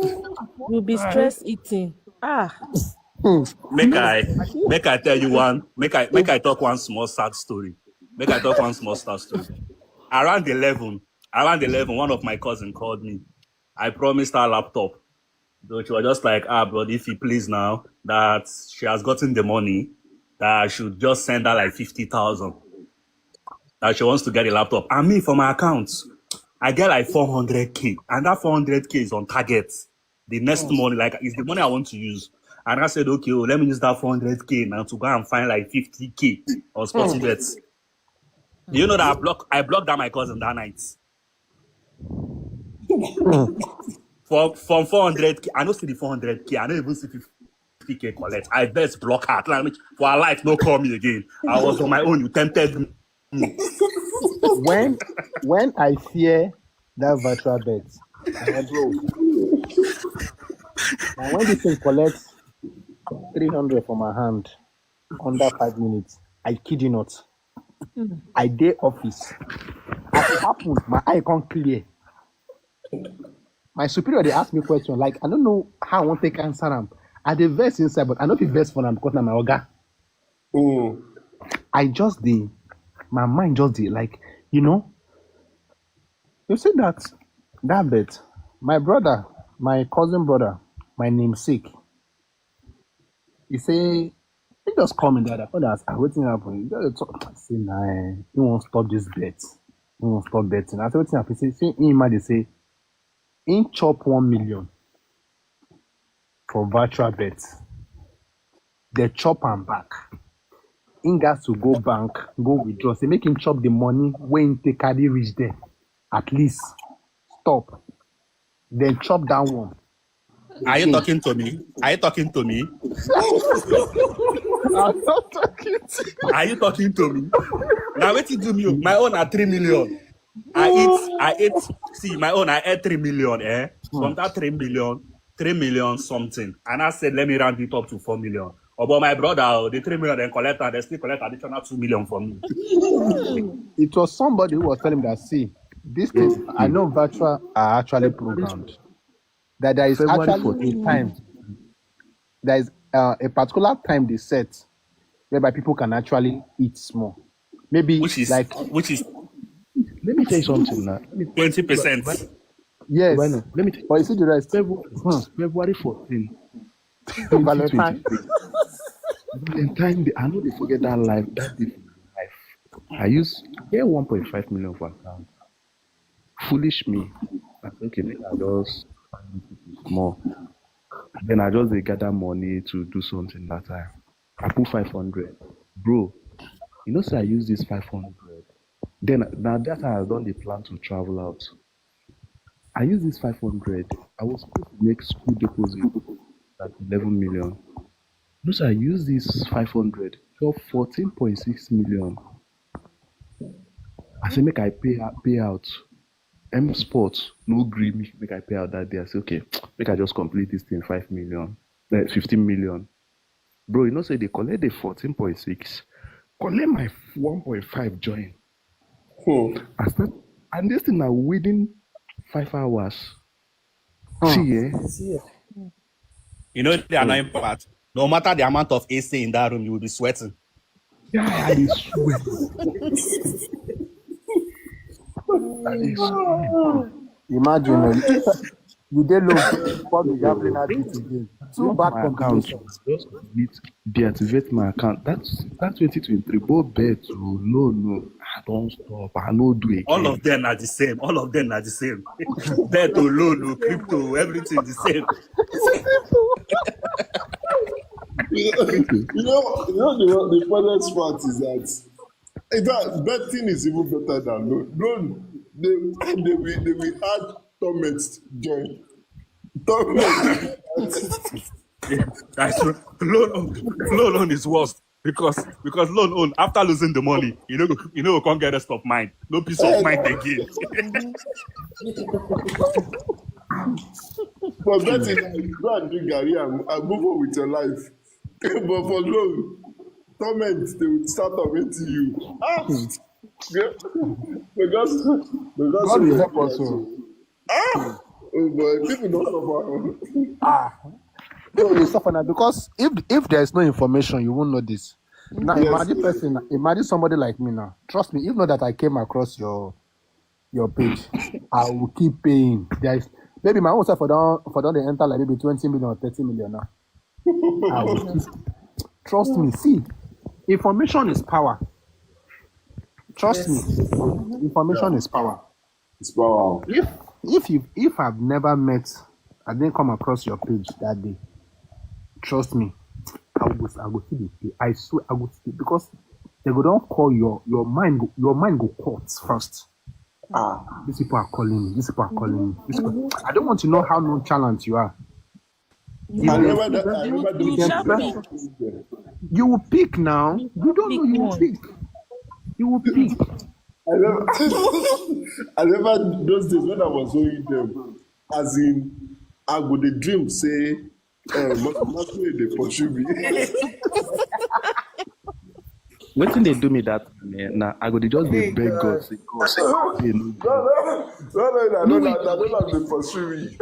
You'll be stress eating. Ah, Make I tell you one. Make I talk one small sad story. Make I talk one small sad story. Around 11, one of my cousins called me. I promised her a laptop. So she was just like, bro, if you please now, that she has gotten the money, that I should just send her like 50,000. That she wants to get a laptop. And me, for my account, I get like 400K. And that 400K is on target. The next money, like, is the money I want to use. And I said, okay, let me use that 400K now to go and find like 50K on sporting bets. Do you know that I blocked out my cousin that night? From 400K, I don't see the 400K. I don't even see 50K collect. I best block her. For her life, no call me again. I was on my own. You tempted me. When I fear that virtual bet, bro, and when this thing collects 300 from my hand under 5 minutes, I kid you not. I day office. As it happened, my eye can't clear. My superior, they ask me question like, I don't know how I want to answer them. I the verse inside, but I know if verse for them because I'm my oga. I just did. My mind just did like, you see that bet. My brother, my cousin brother, my namesake. He say, he just call me that. I thought I waiting happen. He just talk. I say, nah, he won't stop this bet. He won't stop betting. I say, waiting happen. He say, they say, in chop 1 million for virtual bets. They chop and back. In gas to go bank, go withdraw. Say, make him chop the money when they carry reach there. At least stop. Then chop that one. Are you talking to me? Are you talking to me? I'm not talking to you. Are you talking to me? Now what you do me? My own are 3 million. I ate. See, my own I ate 3 million. From that 3 million something. And I said, let me round it up to 4 million. But my brother, the 3 million they still collect additional 2 million from me. It was somebody who was telling me that, see, this thing, I know virtual are actually programmed. That there is actually a time, there is a particular time they set whereby people can actually eat small. Maybe which is Let me tell you something now. 20%. Yes. Let me tell you. But you see the rest. February 14, Valentine. 2023. Valentine Day. I know they forget that life. That day for life. I get 1.5 million for account. Foolish me. I said, okay, then I just more. Then I just gather money to do something that time. I put 500. Bro, say I use this 500. Then now that I have done the plan to travel out. I use this 500. I was supposed to make school deposit at 11 million. So I use this 500 to 14.6 million. I say make I pay out. M Sports no gree make I pay out that day. I say okay, make I just complete this thing 5 million, 15 million. Bro, say they collect the 14.6, collect my 1.5 join. I start, and this thing now within 5 hours. See, You know the annoying part? No matter the amount of AC in that room, you will be sweating. Yeah, I dey sweat. Imagine you dey low for the gambling habit again. Two bad My account just deactivate my account. That's 2023. Both bet no. I don't stop. I no do again. All of them are the same. Bet to loan, crypto, everything the same. The funniest part is that In fact, betting is even better than loan. Loan, they will add torments join. Torment. Yeah, that's true. Loan is worst because loan after losing the money, can't get rest of mind. No peace of mind again. For betting, go and drink Gary and move on with your life. But for loan, torment, they will start tormenting you. Yeah. Because God will help us. oh boy, people don't suffer. People will suffer now because if there is no information, you won't know this. Now Yes. imagine somebody like me now. Trust me, if not that I came across your page, I will keep paying. There is maybe my own self for down they enter like maybe 20 million or 30 million now. I will keep. Trust me. See, information is power. Trust me, information is power. It's power. If I've never met, I didn't come across your page that day. Trust me, I will see the pay. I swear I will see because they go don't call your mind go courts first. These people are calling me. These people are calling me. I don't want to know how nonchalant you are. I remember You doing shall pick. You will pick now. You don't know you will pick. You will pick. I remember those days when I was owing them, as in, I would the dream say, Masquerade, they pursue me. Wetin they do me that now I go dey just dey beg God say God. No, they pursue me.